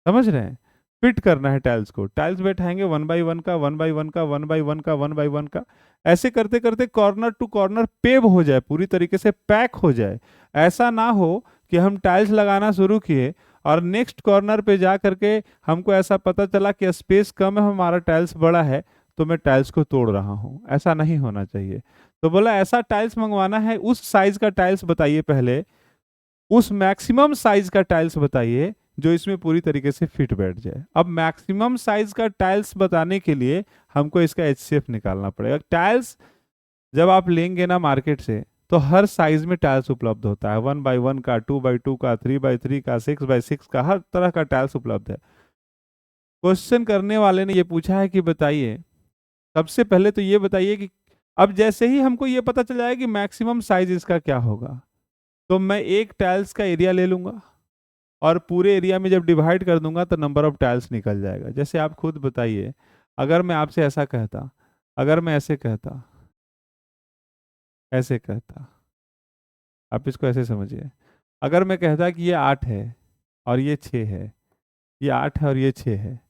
समझ रहे हैं, फिट करना है टाइल्स को, टाइल्स बैठाएंगे 1/1 का 1/1 का 1/1 का 1/1 का, ऐसे करते करते कॉर्नर टू कॉर्नर पेव हो जाए, पूरी तरीके से पैक हो जाए। ऐसा ना हो कि हम टाइल्स लगाना शुरू किए और नेक्स्ट कॉर्नर पे जा करके हमको ऐसा पता चला कि स्पेस कम है, हमारा टाइल्स बड़ा है, तो मैं टाइल्स को तोड़ रहा हूँ, ऐसा नहीं होना चाहिए। तो बोला ऐसा टाइल्स मंगवाना है, उस साइज का टाइल्स बताइए पहले, उस मैक्सिमम साइज का टाइल्स बताइए जो इसमें पूरी तरीके से फिट बैठ जाए। अब मैक्सिमम साइज का टाइल्स बताने के लिए हमको इसका एचसीएफ निकालना पड़ेगा। टाइल्स जब आप लेंगे ना मार्केट से, तो हर साइज में टाइल्स उपलब्ध होता है, 1x1 का, 2x2 का, 3x3 का, 6x6 का, हर तरह का टाइल्स उपलब्ध है। क्वेश्चन करने वाले ने ये पूछा है कि बताइए, सबसे पहले तो ये बताइए कि अब जैसे ही हमको ये पता चल जाएगा कि मैक्सिमम साइज इसका क्या होगा, तो मैं एक टाइल्स का एरिया ले लूंगा और पूरे एरिया में जब डिवाइड कर दूंगा तो नंबर ऑफ टाइल्स निकल जाएगा। जैसे आप खुद बताइए, अगर मैं आपसे ऐसा कहता, अगर मैं ऐसे कहता, ऐसे कहता, आप इसको ऐसे समझिए, अगर मैं कहता कि ये 8 है और ये 6 है, ये 8 है और ये 6 है,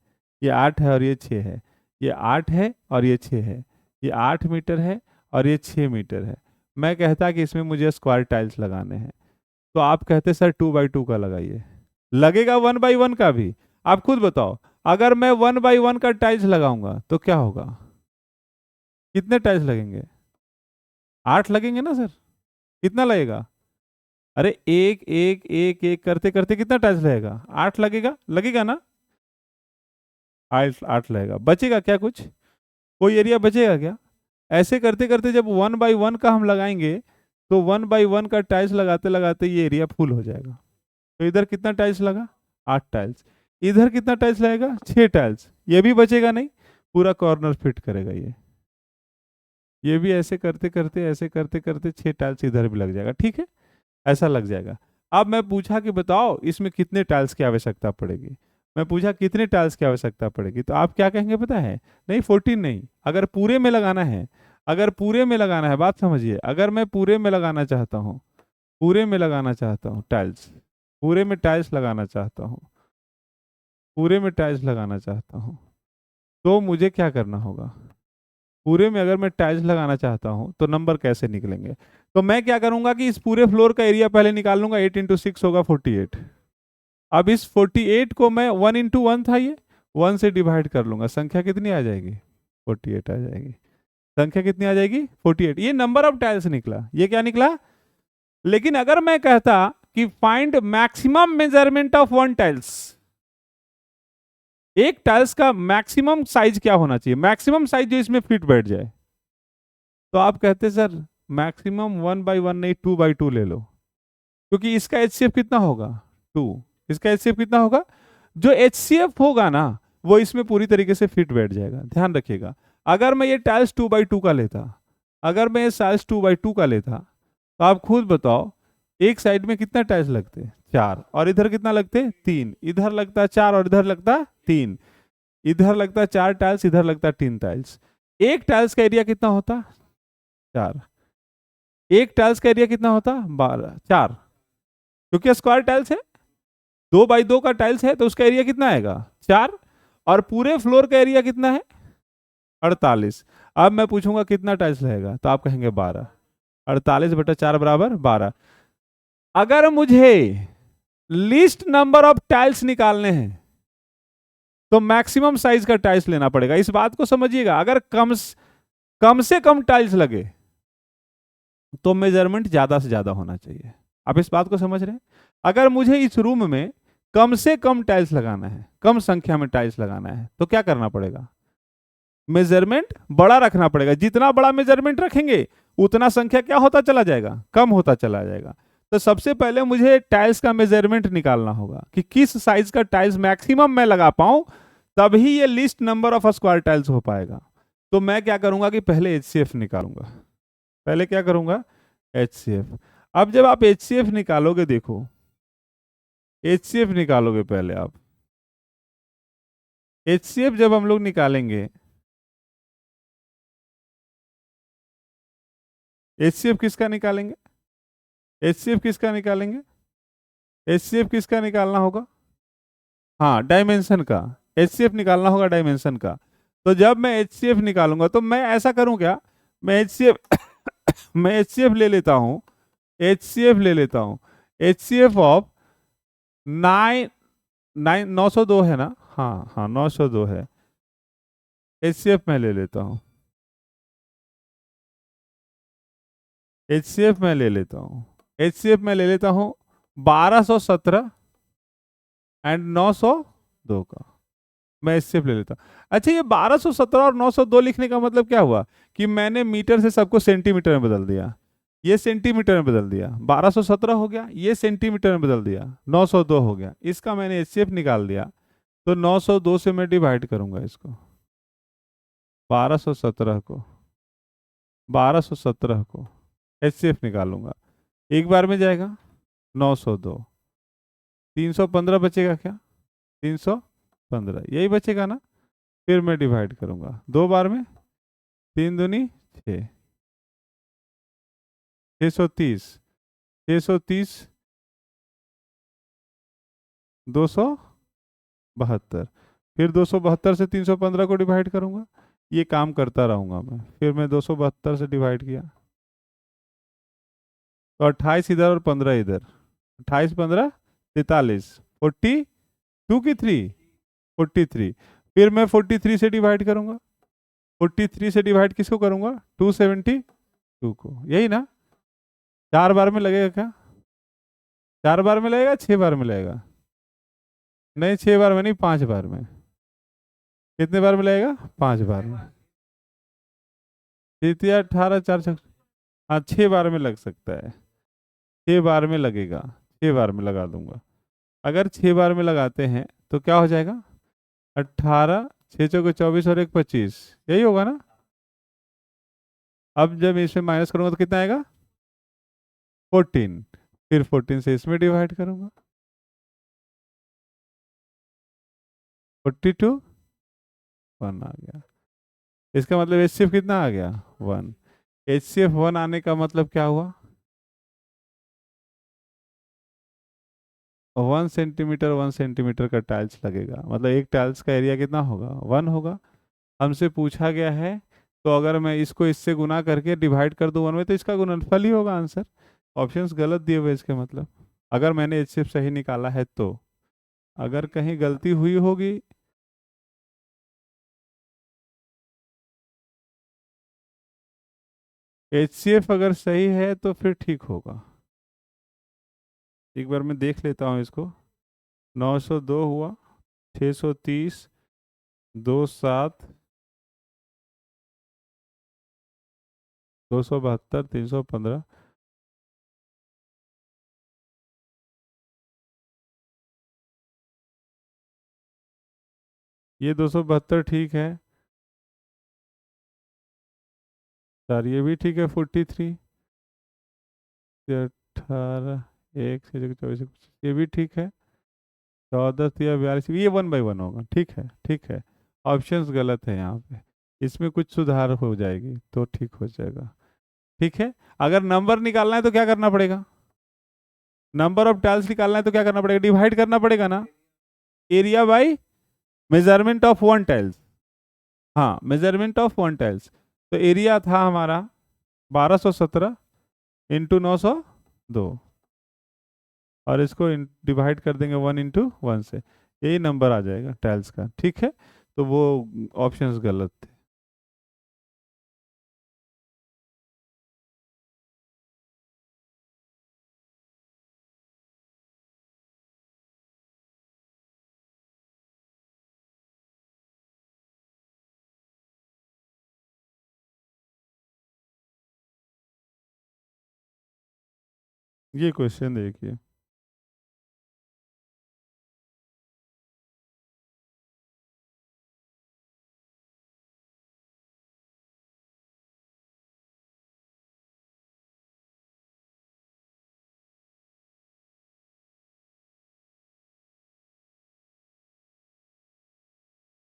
ये 8 है और ये 6 है, ये 8 है और ये 6 है, ये 8 मीटर है और ये 6 मीटर है, मैं कहता कि इसमें मुझे स्क्वायर टाइल्स लगाने हैं, तो आप कहते सर 2x2 का लगाइए। लगेगा 1x1 का भी? आप खुद बताओ, अगर मैं 1x1 का टाइल्स लगाऊंगा तो क्या होगा? कितने टाइल्स लगेंगे? 8 लगेंगे ना सर? कितना लगेगा? अरे एक एक एक एक करते करते कितना टाइल्स लगेगा? 8 लगेगा, लगेगा ना? 8 लगेगा। बचेगा क्या कुछ? कोई एरिया बचेगा क्या? ऐसे करते करते जब 1x1 का हम लगाएंगे, तो 1x1 का टाइल्स लगाते लगाते ये एरिया फुल हो जाएगा। तो इधर कितना टाइल्स लगा? 8 टाइल्स। इधर कितना टाइल्स लगेगा? 6 टाइल्स। ये भी बचेगा नहीं, पूरा कॉर्नर फिट करेगा ये भी ऐसे करते करते, ऐसे करते करते 6 टाइल्स इधर भी लग जाएगा। ठीक है, ऐसा लग जाएगा। अब मैं पूछा कि बताओ इसमें कितने टाइल्स की आवश्यकता पड़ेगी, मैं पूछा कितने टाइल्स की आवश्यकता पड़ेगी, तो आप क्या कहेंगे पता है? नहीं 14 नहीं, अगर पूरे में लगाना है, अगर पूरे में लगाना है, बात समझिए, अगर मैं पूरे में लगाना चाहता हूँ, पूरे में लगाना चाहता हूँ टाइल्स, पूरे में टाइल्स लगाना चाहता हूँ, पूरे में टाइल्स लगाना चाहता हूँ, तो मुझे क्या करना होगा? पूरे में अगर मैं टाइल्स लगाना चाहता हूँ तो नंबर कैसे निकलेंगे? तो मैं क्या करूंगा कि इस पूरे फ्लोर का एरिया पहले निकाल लूंगा, 8 इंटू 6 होगा 48। अब इस 48 को मैं 1 इंटू 1 था ये, 1 से डिवाइड कर लूंगा, संख्या कितनी आ जाएगी? 48 आ जाएगी। संख्या कितनी आ जाएगी? 48। ये नंबर ऑफ टाइल्स निकला, ये क्या निकला? लेकिन अगर मैं कहता कि find maximum measurement of one tiles, एक टाइल्स का मैक्सिमम साइज क्या होना चाहिए, मैक्सिमम साइज जो इसमें फिट बैठ जाए, तो आप कहते सर मैक्सिमम 1x1 नहीं 2x2 ले लो, क्योंकि इसका एचसीएफ कितना होगा? 2। इसका एचसीएफ कितना होगा? जो एचसीएफ होगा ना, वो इसमें पूरी तरीके से फिट बैठ जाएगा। ध्यान रखिएगा, अगर मैं ये टाइल्स 2x2 का लेता, अगर मैं ये साइज 2x2 का लेता, तो आप खुद बताओ एक साइड में कितना टाइल्स लगते? 4। और इधर कितना लगते? 3। इधर लगता 4 और इधर लगता 3। इधर लगता 4 टाइल्स, इधर लगता 3 टाइल्स। एक टाइल्स का एरिया कितना होता? 4। एक टाइल्स का एरिया कितना होता? 12। 4, क्योंकि स्क्वायर टाइल्स है, 2x2 का टाइल्स है, तो उसका एरिया कितना आएगा? 4। और पूरे फ्लोर का एरिया कितना है? 48। अब मैं पूछूंगा कितना टाइल्स लगेगा, तो आप कहेंगे 12। 48/4 बराबर 12। अगर मुझे लीस्ट नंबर ऑफ टाइल्स निकालने हैं, तो मैक्सिमम साइज का टाइल्स लेना पड़ेगा। इस बात को समझिएगा, अगर कम से कम टाइल्स लगे तो मेजरमेंट ज्यादा से ज्यादा होना चाहिए। आप इस बात को समझ रहे हैं? अगर मुझे इस रूम में कम से कम टाइल्स लगाना है, कम संख्या में टाइल्स लगाना है, तो क्या करना पड़ेगा? मेजरमेंट बड़ा रखना पड़ेगा। जितना बड़ा मेजरमेंट रखेंगे उतना संख्या क्या होता चला जाएगा? कम होता चला जाएगा। तो सबसे पहले मुझे टाइल्स का मेजरमेंट निकालना होगा कि किस साइज का टाइल्स मैक्सिमम मैं लगा पाऊं, तभी ये list number of square tiles हो पाएगा। तो मैं क्या करूंगा कि पहले एचसीएफ निकालूंगा। पहले क्या करूंगा? एचसीएफ। अब जब आप एचसीएफ निकालोगे, देखो एचसीएफ निकालोगे पहले आप, एचसीएफ जब हम लोग निकालेंगे, एचसीएफ किसका निकालेंगे? एचसीएफ किसका निकालेंगे? एचसीएफ किसका निकालना होगा? हाँ, डायमेंशन का। एचसीएफ निकालना होगा डायमेंशन का। तो जब मैं एचसीएफ निकालूंगा तो मैं ऐसा करूं क्या, मैं एचसीएफ मैं एचसीएफ ले लेता हूं, एचसीएफ ले लेता हूं, एचसीएफ ऑफ 902 है ना? हाँ हाँ 902 है। एचसीएफ मैं ले लेता हूँ, एचसीएफ मैं ले लेता हूँ, एचसीएफ मैं ले लेता हूँ 1217 एंड 902 का मैं इससे ले लेता हूँ। अच्छा, ये 1217 और 902 लिखने का मतलब क्या हुआ कि मैंने मीटर से सबको सेंटीमीटर में बदल दिया, ये सेंटीमीटर में बदल दिया, 1217 हो गया, ये सेंटीमीटर में बदल दिया, 902 हो गया, इसका मैंने एचसीएफ निकाल दिया। तो 902 से मैं डिवाइड करूंगा इसको, 1217 को, 1217 को एचसीएफ निकालूंगा, एक बार में जाएगा 902, 315 बचेगा क्या, 315 यही बचेगा ना। फिर मैं डिवाइड करूंगा दो बार में, 3 दूनी 6, 630, 630, 272, फिर 272 से 315 को डिवाइड करूंगा, ये काम करता रहूंगा मैं। फिर मैं 272 से डिवाइड किया तो 28 इधर और 15 इधर, 28 15 43, 42 की 3 43, फिर मैं 43 से डिवाइड करूंगा, 43 से डिवाइड किसको करूंगा, 272 को, यही ना। 4 बार में लगेगा क्या, 4 बार में लगेगा, 6 बार में लगेगा, नहीं 6 बार में नहीं, 5 बार में। कितने बार में लगेगा, 5 बार में। तृतीया 18 4 हाँ 6 बार में लग सकता है, 6 बार में लगेगा, 6 बार में लगा दूंगा। अगर 6 बार में लगाते हैं तो क्या हो जाएगा, 18, 6 चौके 24 और 1 25, यही होगा ना। अब जब इसमें माइनस करूंगा तो कितना आएगा, 14, फिर 14 से इसमें डिवाइड करूंगा, 42 1 आ गया। इसका मतलब एचसीएफ कितना आ गया, 1। एचसीएफ 1 आने का मतलब क्या हुआ, 1 सेंटीमीटर 1 सेंटीमीटर का टाइल्स लगेगा, मतलब एक टाइल्स का एरिया कितना होगा, 1 होगा। हमसे पूछा गया है, तो अगर मैं इसको इससे गुना करके डिवाइड कर दूं 1 में तो इसका गुणनफल ही होगा आंसर। ऑप्शंस गलत दिए हुए इसके मतलब, अगर मैंने एचसीएफ सही निकाला है तो, अगर कहीं गलती हुई होगी। एचसीएफ अगर सही है तो फिर ठीक होगा, एक बार मैं देख लेता हूँ इसको। 902 हुआ, 630, 27, 272, 315, ये 272 ठीक है सर, ये भी ठीक है, 43, 18, 1 से 24, ये भी ठीक है, 14 या 42, ये 1/1 होगा, ठीक है ठीक है। ऑप्शंस गलत है यहाँ पे, इसमें कुछ सुधार हो जाएगी तो ठीक हो जाएगा, ठीक है। अगर नंबर निकालना है तो क्या करना पड़ेगा, नंबर ऑफ टाइल्स निकालना है तो क्या करना पड़ेगा, डिवाइड करना पड़ेगा ना, area by measurement of 1 tiles. हाँ, मेजरमेंट ऑफ 1 टाइल्स, तो एरिया था हमारा 1217 इंटू 902, और इसको डिवाइड कर देंगे 1 इंटू 1 से, यही नंबर आ जाएगा टाइल्स का, ठीक है। तो वो ऑप्शंस गलत थे। ये क्वेश्चन देखिए,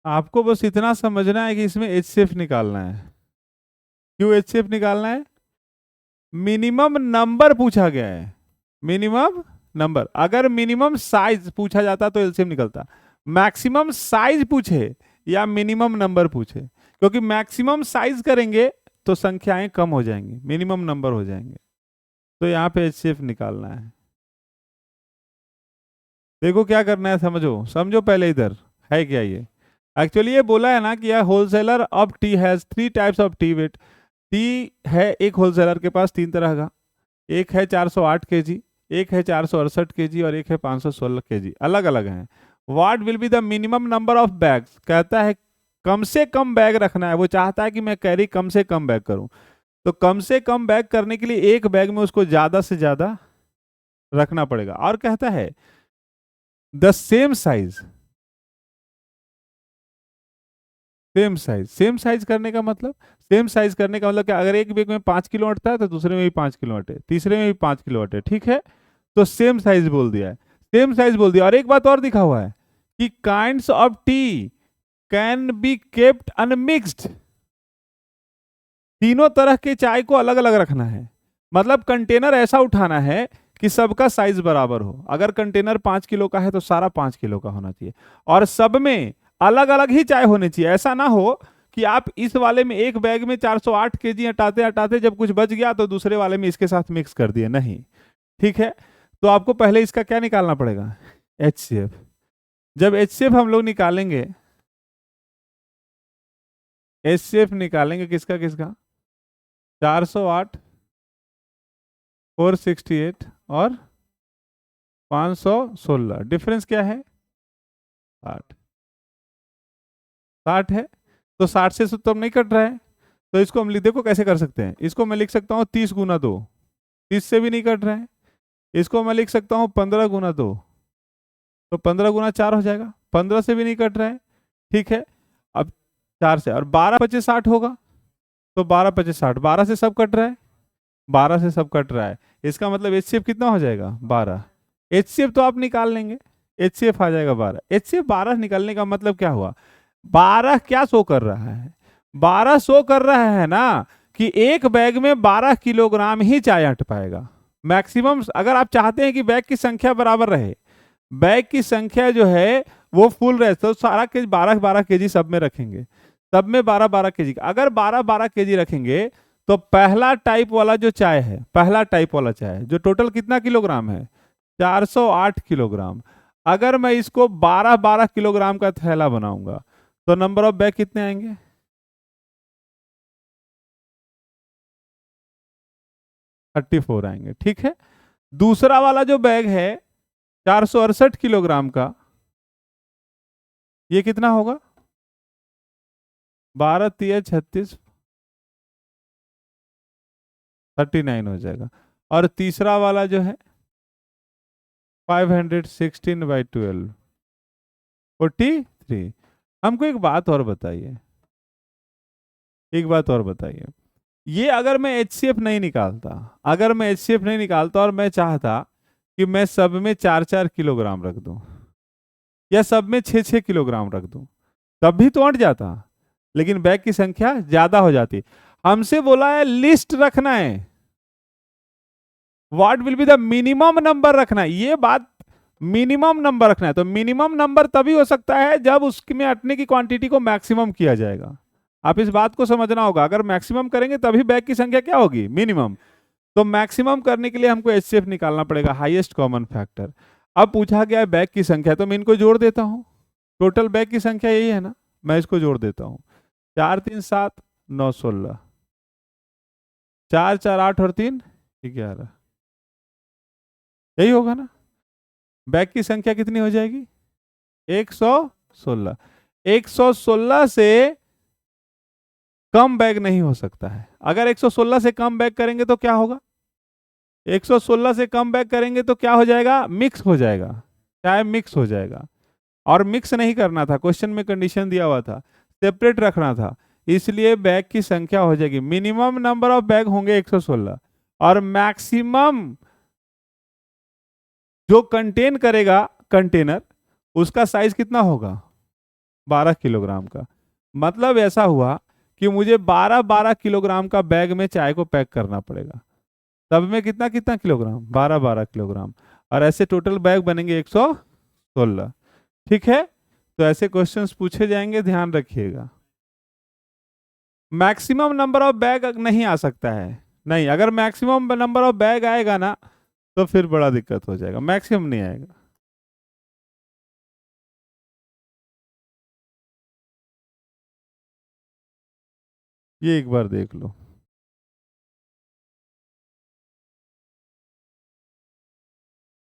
आपको बस इतना समझना है कि इसमें एचसीएफ निकालना है। क्यों एचसीएफ निकालना है, मिनिमम नंबर पूछा गया है, मिनिमम नंबर। अगर मिनिमम साइज पूछा जाता तो एलसीएम निकलता, मैक्सिमम साइज पूछे या मिनिमम नंबर पूछे, क्योंकि मैक्सिमम साइज करेंगे तो संख्याएं कम हो जाएंगी, मिनिमम नंबर हो जाएंगे, तो यहाँ पे एचसीएफ निकालना है। देखो क्या करना है, समझो समझो पहले इधर है क्या ये। एक्चुअली ये बोला है ना कि यह wholesaler of tea has 3 types of tea weight. Tea है एक होलसेलर के पास 3 तरह का, एक है 408 kg, एक है 468 केजी और एक है 516 केजी, अलग अलग हैं। What will be the minimum number of bags, कहता है कम से कम बैग रखना है, वो चाहता है कि मैं कैरी कम से कम बैग करूं। तो कम से कम बैग करने के लिए एक बैग में उसको ज्यादा से ज्यादा रखना पड़ेगा। और कहता है the same size, same size करने का मतलब, सेम साइज करने का मतलब क्या, अगर एक बैग में 5 किलो अटता है तो दूसरे में भी 5 किलो अटे, तीसरे में भी 5 किलो अटे, ठीक है। तो सेम साइज बोल दिया है, सेम साइज बोल दिया। और एक बात और दिखा हुआ है कि kinds of tea can be kept unmixed, तीनों तरह के चाय को अलग अलग रखना है। मतलब कंटेनर ऐसा उठाना है कि सबका साइज बराबर हो। अगर कंटेनर 5 किलो का है तो सारा 5 किलो का होना चाहिए, और सब में अलग अलग ही चाय होनी चाहिए। ऐसा ना हो कि आप इस वाले में एक बैग में 408 केजी हटाते हटाते जब कुछ बच गया तो दूसरे वाले में इसके साथ मिक्स कर दिए, नहीं, ठीक है। तो आपको पहले इसका क्या निकालना पड़ेगा, HCF। जब HCF हम लोग निकालेंगे, HCF निकालेंगे किसका किसका, 408, 468 और 516, डिफरेंस क्या है, 60, 60 है। तो 60 से तो अब नहीं कट रहा है, तो इसको हम लिख, देखो कैसे कर सकते हैं, इसको मैं लिख सकता हूँ 30 × 2, 30 से भी नहीं कट रहा है। इसको मैं लिख सकता हूँ 15 × 2, तो 15 × 4 हो जाएगा, 15 से भी नहीं कट रहा है, ठीक है। अब 4 से, और 12×5 = 60 होगा, तो 12×5 = 60, 12 से सब कट रहा है, 12 से सब कट रहा है। इसका मतलब HCF कितना हो जाएगा, 12। HCF तो आप निकाल लेंगे, HCF आ जाएगा 12। HCF 12 निकालने का मतलब क्या हुआ, 12 क्या शो कर रहा है, 12 शो कर रहा है ना कि एक बैग में 12 किलोग्राम ही चाय अट पाएगा मैक्सिमम। अगर आप चाहते हैं कि बैग की संख्या बराबर रहे, बैग की संख्या जो है वो फुल रहे, तो सारा केजी 12-12 केजी सब में रखेंगे, सब में 12-12 केजी। अगर 12-12 केजी रखेंगे तो पहला टाइप वाला जो चाय है, पहला टाइप वाला चाय जो टोटल कितना किलोग्राम है, 408 किलोग्राम। अगर मैं इसको 12-12 किलोग्राम का थैला बनाऊंगा तो नंबर ऑफ बैग कितने आएंगे, 34 आएंगे, ठीक है। दूसरा वाला जो बैग है 468 किलोग्राम का, ये कितना होगा, 12×3 = 36, 39 हो जाएगा। और तीसरा वाला जो है 516/12, 43। हमको एक बात और बताइए, एक बात और बताइए, ये अगर मैं HCF नहीं निकालता, अगर मैं HCF नहीं निकालता और मैं चाहता कि मैं सब में 4-4 किलोग्राम रख दूं या सब में 6-6 किलोग्राम रख दूं, तब भी तो अट जाता, लेकिन बैग की संख्या ज्यादा हो जाती। हमसे बोला है लिस्ट रखना है, what will be the minimum number रखना है, ये बात, मिनिमम नंबर रखना है। तो मिनिमम नंबर तभी हो सकता है जब उसमें अटने की क्वांटिटी को मैक्सिमम किया जाएगा। आप इस बात को समझना होगा, अगर मैक्सिमम करेंगे तभी बैग की संख्या क्या होगी, मिनिमम। तो मैक्सिमम करने के लिए हमको HCF निकालना पड़ेगा, हाईएस्ट कॉमन फैक्टर। अब पूछा गया है बैग की संख्या, तो मैं इनको जोड़ देता हूँ, टोटल बैग की संख्या यही है ना, मैं इसको जोड़ देता हूँ, 4×3 = 7, 9 16, 4×4 = 8 और 3 = 11, यही होगा ना। बैग की संख्या कितनी हो जाएगी, 116। 116 से कम बैग नहीं हो सकता है। अगर 116 से कम बैग करेंगे तो क्या होगा, 116 से कम बैग करेंगे तो क्या हो जाएगा, मिक्स हो जाएगा, चाहे मिक्स हो जाएगा। और मिक्स नहीं करना था, क्वेश्चन में कंडीशन दिया हुआ था, सेपरेट रखना था, इसलिए बैग की संख्या हो जाएगी, मिनिमम नंबर ऑफ बैग होंगे 116, और मैक्सिमम जो कंटेन करेगा कंटेनर, उसका साइज कितना होगा, 12 किलोग्राम का। मतलब ऐसा हुआ कि मुझे 12-12 किलोग्राम का बैग में चाय को पैक करना पड़ेगा, तब में कितना कितना किलोग्राम, 12-12 किलोग्राम, और ऐसे टोटल बैग बनेंगे 116, ठीक है। तो ऐसे क्वेश्चंस पूछे जाएंगे, ध्यान रखिएगा। मैक्सिमम नंबर ऑफ बैग नहीं आ सकता है, नहीं, अगर मैक्सिमम नंबर ऑफ बैग आएगा ना तो फिर बड़ा दिक्कत हो जाएगा, मैक्सिमम नहीं आएगा। ये एक बार देख लो।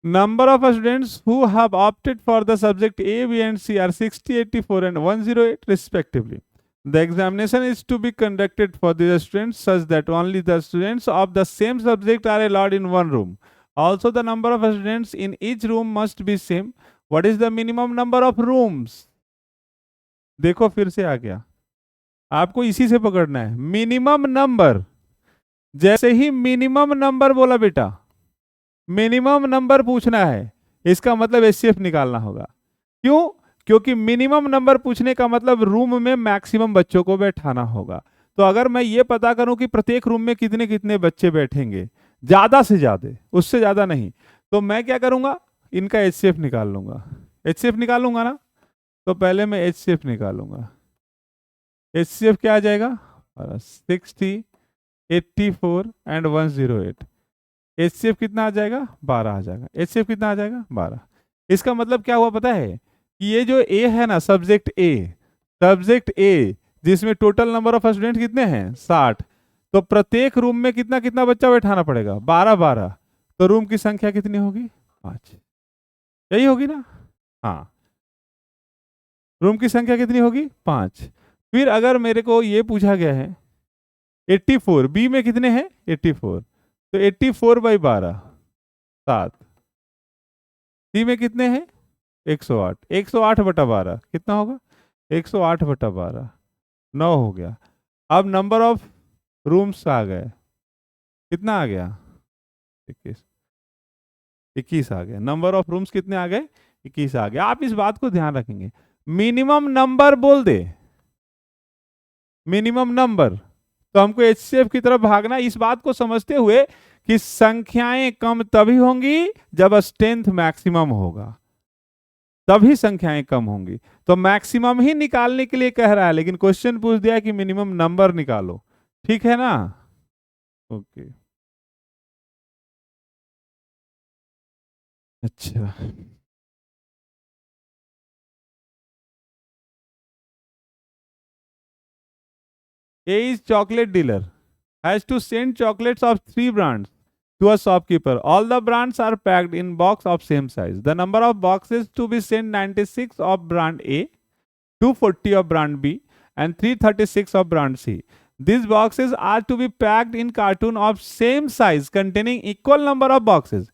Number of students who have opted for the subject A, B, and C are 60, 84, and 108 respectively. The examination is to be conducted for these students such that only the students of the same subject are allowed in one room. Also, the number of students in each room must be same. What is the minimum number of rooms? देखो फिर से आ गया, आपको इसी से पकड़ना है minimum number. जैसे ही मिनिमम नंबर बोला बेटा, मिनिमम नंबर पूछना है, इसका मतलब एचसीएफ निकालना होगा। क्यों? क्योंकि मिनिमम नंबर पूछने का मतलब रूम में मैक्सिमम बच्चों को बैठाना होगा। तो अगर मैं ये पता करूं कि प्रत्येक रूम में कितने कितने बच्चे बैठेंगे, ज्यादा से ज्यादा, उससे ज्यादा नहीं, तो मैं क्या करूंगा, इनका एचसीएफ निकाल लूंगा। एचसीएफ निकालूंगा ना, तो पहले मैं एचसीएफ निकालूंगा। एचसीएफ क्या आ जाएगा? 60, 84 एंड 108। एचसीएफ कितना आ जाएगा? 12 आ जाएगा। एचसीएफ कितना आ जाएगा? 12। इसका मतलब क्या हुआ पता है कि ये जो ए है ना, सब्जेक्ट ए, सब्जेक्ट ए जिसमें टोटल नंबर ऑफ स्टूडेंट कितने हैं? 60। तो प्रत्येक रूम में कितना कितना बच्चा बैठाना पड़ेगा? 12 12। तो रूम की संख्या कितनी होगी? 5। यही होगी ना? हाँ, रूम की संख्या कितनी होगी? 5। फिर अगर मेरे को ये पूछा गया है 84, बी में कितने हैं? 84, तो 84/12 7। सी में कितने हैं? 108। 108/12 कितना होगा? 108/12 9 हो गया। अब नंबर ऑफ रूम्स आ गए, कितना आ गया? 21। 21 आ गया। नंबर ऑफ रूम्स कितने आ गए? 21 आ गया। आप इस बात को ध्यान रखेंगे, मिनिमम नंबर बोल दे, मिनिमम नंबर, तो हमको एचसीएफ की तरफ भागना, इस बात को समझते हुए कि संख्याएं कम तभी होंगी जब स्ट्रेंथ मैक्सिमम होगा, तभी संख्याएं कम होंगी। तो मैक्सिमम ही निकालने के लिए कह रहा है, लेकिन क्वेश्चन पूछ दिया कि मिनिमम नंबर निकालो। ठीक है ना? ओके, अच्छा। A is chocolate dealer, has to send chocolates of 3 brands to a shopkeeper. All the brands are packed in box of same size. The number of boxes to be sent 96 of brand A, 240 of brand B, and 336 of brand C. These boxes are to be packed in carton of same size containing equal number of boxes.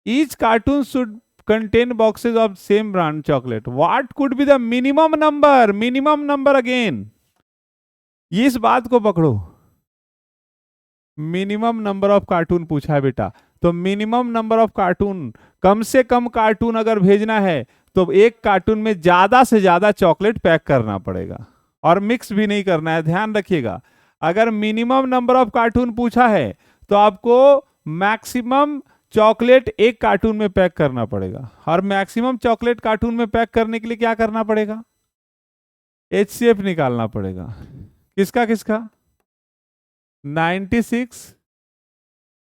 Each carton should contain boxes of same brand chocolate. What could be the minimum number? Minimum number again. इस बात को पकड़ो, minimum number of cartoon पूछा है बेटा, तो minimum number of cartoon, कम से कम cartoon अगर भेजना है तो एक कार्टून में ज्यादा से ज्यादा चॉकलेट पैक करना पड़ेगा, और मिक्स भी नहीं करना है। ध्यान रखिएगा, अगर मिनिमम नंबर ऑफ कार्टून पूछा है तो आपको मैक्सिमम चॉकलेट एक कार्टून में पैक करना पड़ेगा, और मैक्सिमम चॉकलेट कार्टून में पैक करने के लिए क्या करना पड़ेगा? एचसीएफ निकालना पड़ेगा। किसका किसका? 96,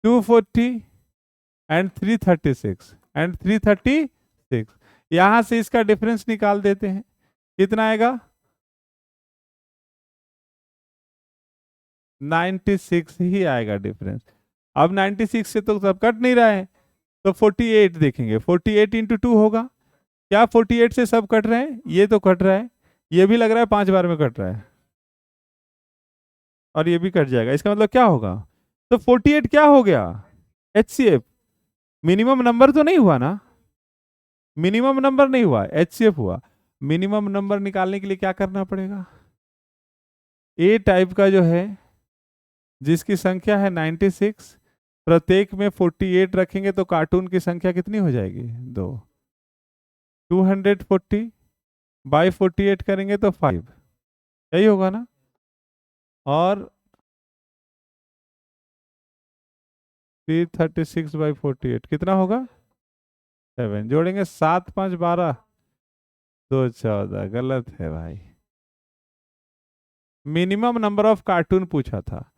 240 एंड 336 एंड 336। यहां से इसका डिफरेंस निकाल देते हैं, कितना आएगा? 96 ही आएगा डिफरेंस। अब 96 से तो सब कट नहीं रहा है, तो 48 देखेंगे, 48 इंटू 2 होगा। क्या 48 से सब कट रहे हैं? ये तो कट रहा है, ये भी लग रहा है 5 बार में कट रहा है, और ये भी कट जाएगा। इसका मतलब क्या होगा? तो 48 क्या हो गया? एचसीएफ। मिनिमम नंबर तो नहीं हुआ ना, मिनिमम नंबर नहीं हुआ, एचसीएफ हुआ। मिनिमम नंबर निकालने के लिए क्या करना पड़ेगा? ए टाइप का जो है, जिसकी संख्या है 96, प्रत्येक में 48 रखेंगे तो कार्टून की संख्या कितनी हो जाएगी? 2। 240 बाई 48 करेंगे तो 5, यही होगा ना? और 336/48 कितना होगा? 7। जोड़ेंगे 7 5 12, 2 14। गलत है भाई, मिनिमम नंबर ऑफ कार्टून पूछा था,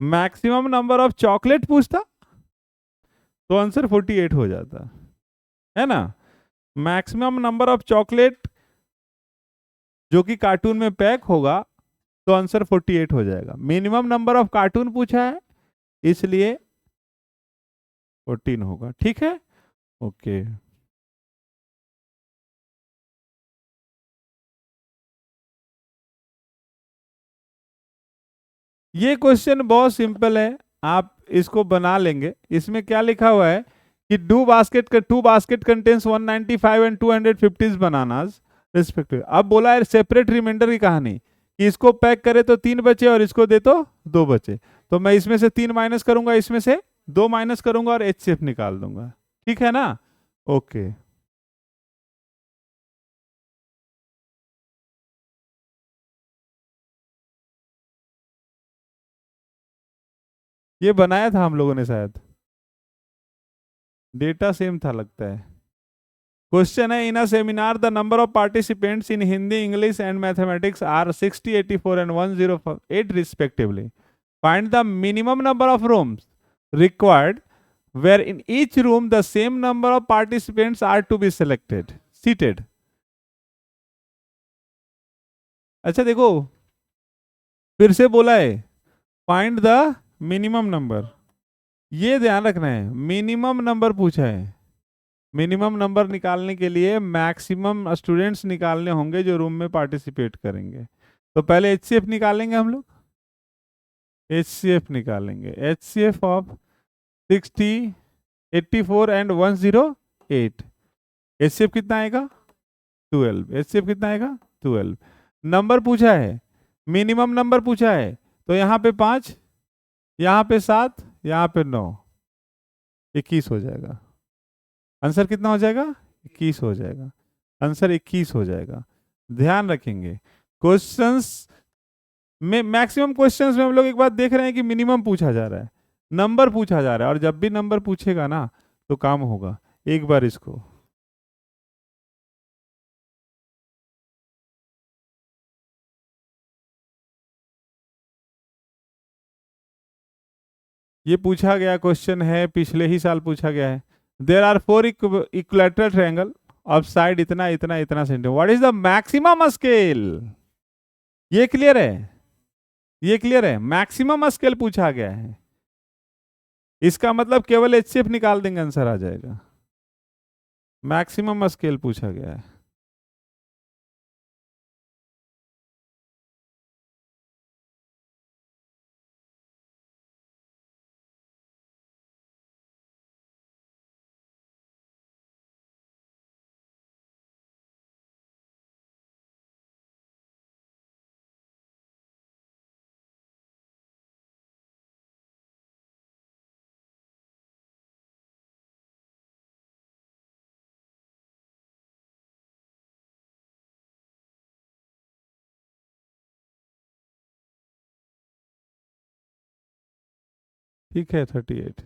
मैक्सिमम नंबर ऑफ चॉकलेट पूछता तो आंसर 48 हो जाता है ना। मैक्सिमम नंबर ऑफ चॉकलेट जो कि कार्टून में पैक होगा तो आंसर 48 हो जाएगा। मिनिमम नंबर ऑफ कार्टून पूछा है, इसलिए 14 होगा, ठीक है, ओके। ये क्वेश्चन बहुत सिंपल है, आप इसको बना लेंगे। इसमें क्या लिखा हुआ है कि two basket contains 195 and 250 bananas respective. अब बोला है सेपरेट रिमाइंडर की कहानी कि इसको पैक करे तो 3 बचे और इसको दे तो 2 बचे, तो मैं इसमें से 3 माइनस करूंगा, इसमें से 2 माइनस करूंगा और HCF निकाल दूंगा, ठीक है ना, ओके। ये बनाया था हम लोगों ने शायद, डेटा सेम था लगता है। क्वेश्चन है, in a seminar the number of participants in Hindi, English and mathematics are 60, 84 and 108 respectively. Find the minimum number of rooms required where in each room the same number of participants are to be seated। अच्छा देखो, फिर से बोला है find the minimum number, ये ध्यान रखना है, मिनिमम नंबर पूछा है। मिनिमम नंबर निकालने के लिए मैक्सिमम स्टूडेंट्स निकालने होंगे जो रूम में पार्टिसिपेट करेंगे। तो पहले HCF निकालेंगे हम लोग, HCF निकालेंगे, HCF ऑफ 60, 84 एंड 108। HCF कितना आएगा 12। HCF कितना आएगा 12। नंबर पूछा है, मिनिमम नंबर पूछा है, तो यहाँ पे 5, यहाँ पे 7, यहाँ पे 9, 21 हो जाएगा। आंसर कितना हो जाएगा 21 हो जाएगा, आंसर 21 हो जाएगा। ध्यान रखेंगे क्वेश्चंस में, मैक्सिमम क्वेश्चंस में हम लोग एक बात देख रहे हैं कि मिनिमम पूछा जा रहा है, नंबर पूछा जा रहा है, और जब भी नंबर पूछेगा ना तो काम होगा। एक बार इसको ये पूछा गया क्वेश्चन है, पिछले ही साल पूछा गया है। There are 4 equilateral triangle of side इतना इतना इतना centimetre, what is the maximum scale. ये क्लियर है, ये क्लियर है, मैक्सिमम स्केल पूछा गया है, इसका मतलब केवल HCF निकाल देंगे आंसर आ जाएगा। मैक्सिमम स्केल पूछा गया है। ठीक है 38।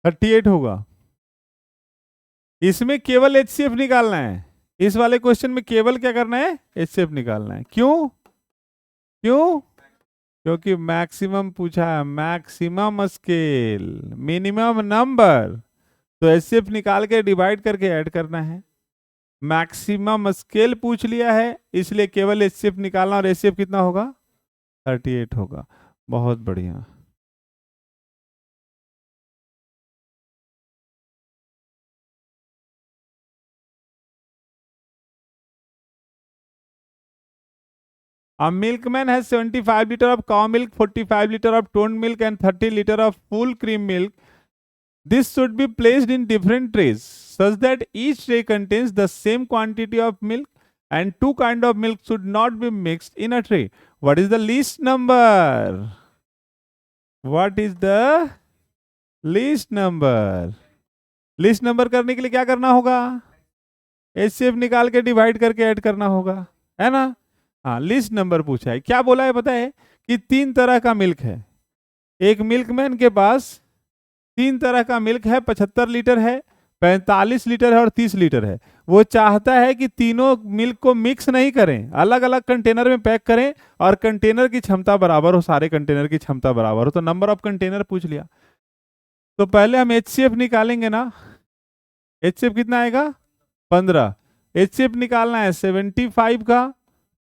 थर्टी एट होगा। इसमें केवल HCF निकालना है, इस वाले क्वेश्चन में केवल क्या करना है HCF निकालना है। क्यों क्यों, क्योंकि मैक्सिमम पूछा है, मैक्सिमम स्केल, मिनिमम नंबर, तो HCF निकाल के डिवाइड करके ऐड करना है। मैक्सिमम स्केल पूछ लिया है, इसलिए केवल HCF निकालना, और HCF कितना होगा 38 होगा। बहुत बढ़िया। A milkman has 75 liter of cow milk, 45 liter of toned milk and 30 liter of full cream milk. This should be placed in different trays such that each tray contains the same quantity of milk and two kind of milk should not be mixed in a tray. What is the least number? What is the least number? Least number करने के लिए क्या करना होगा, HCF निकाल के divide करके add करना होगा, है ना। हाँ, लिस्ट नंबर पूछा है। क्या बोला है पता है कि 3 तरह का मिल्क है। एक मिल्कमैन के पास 3 तरह का मिल्क है, 75 लीटर है, 45 लीटर है और 30 लीटर है। वो चाहता है कि तीनों मिल्क को मिक्स नहीं करें, अलग अलग कंटेनर में पैक करें और कंटेनर की क्षमता बराबर हो, सारे कंटेनर की क्षमता बराबर हो। तो नंबर ऑफ कंटेनर पूछ लिया, तो पहले हम HCF निकालेंगे ना। HCF कितना आएगा 15। HCF निकालना है 75 का,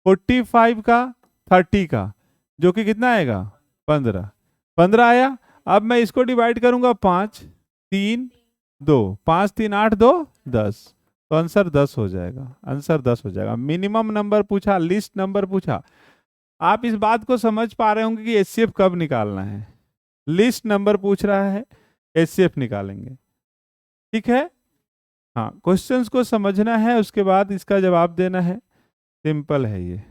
45 का, 30 का, जो कि कितना आएगा 15। 15 आया। अब मैं इसको डिवाइड करूंगा 5 3 2, 5 3 8 2 10, तो आंसर 10 हो जाएगा। आंसर 10 हो जाएगा। मिनिमम नंबर पूछा, लिस्ट नंबर पूछा। आप इस बात को समझ पा रहे होंगे कि HCF कब निकालना है। लिस्ट नंबर पूछ रहा है, HCF निकालेंगे। ठीक है। हाँ, क्वेश्चंस को समझना है, उसके बाद इसका जवाब देना है। सिंपल है ये।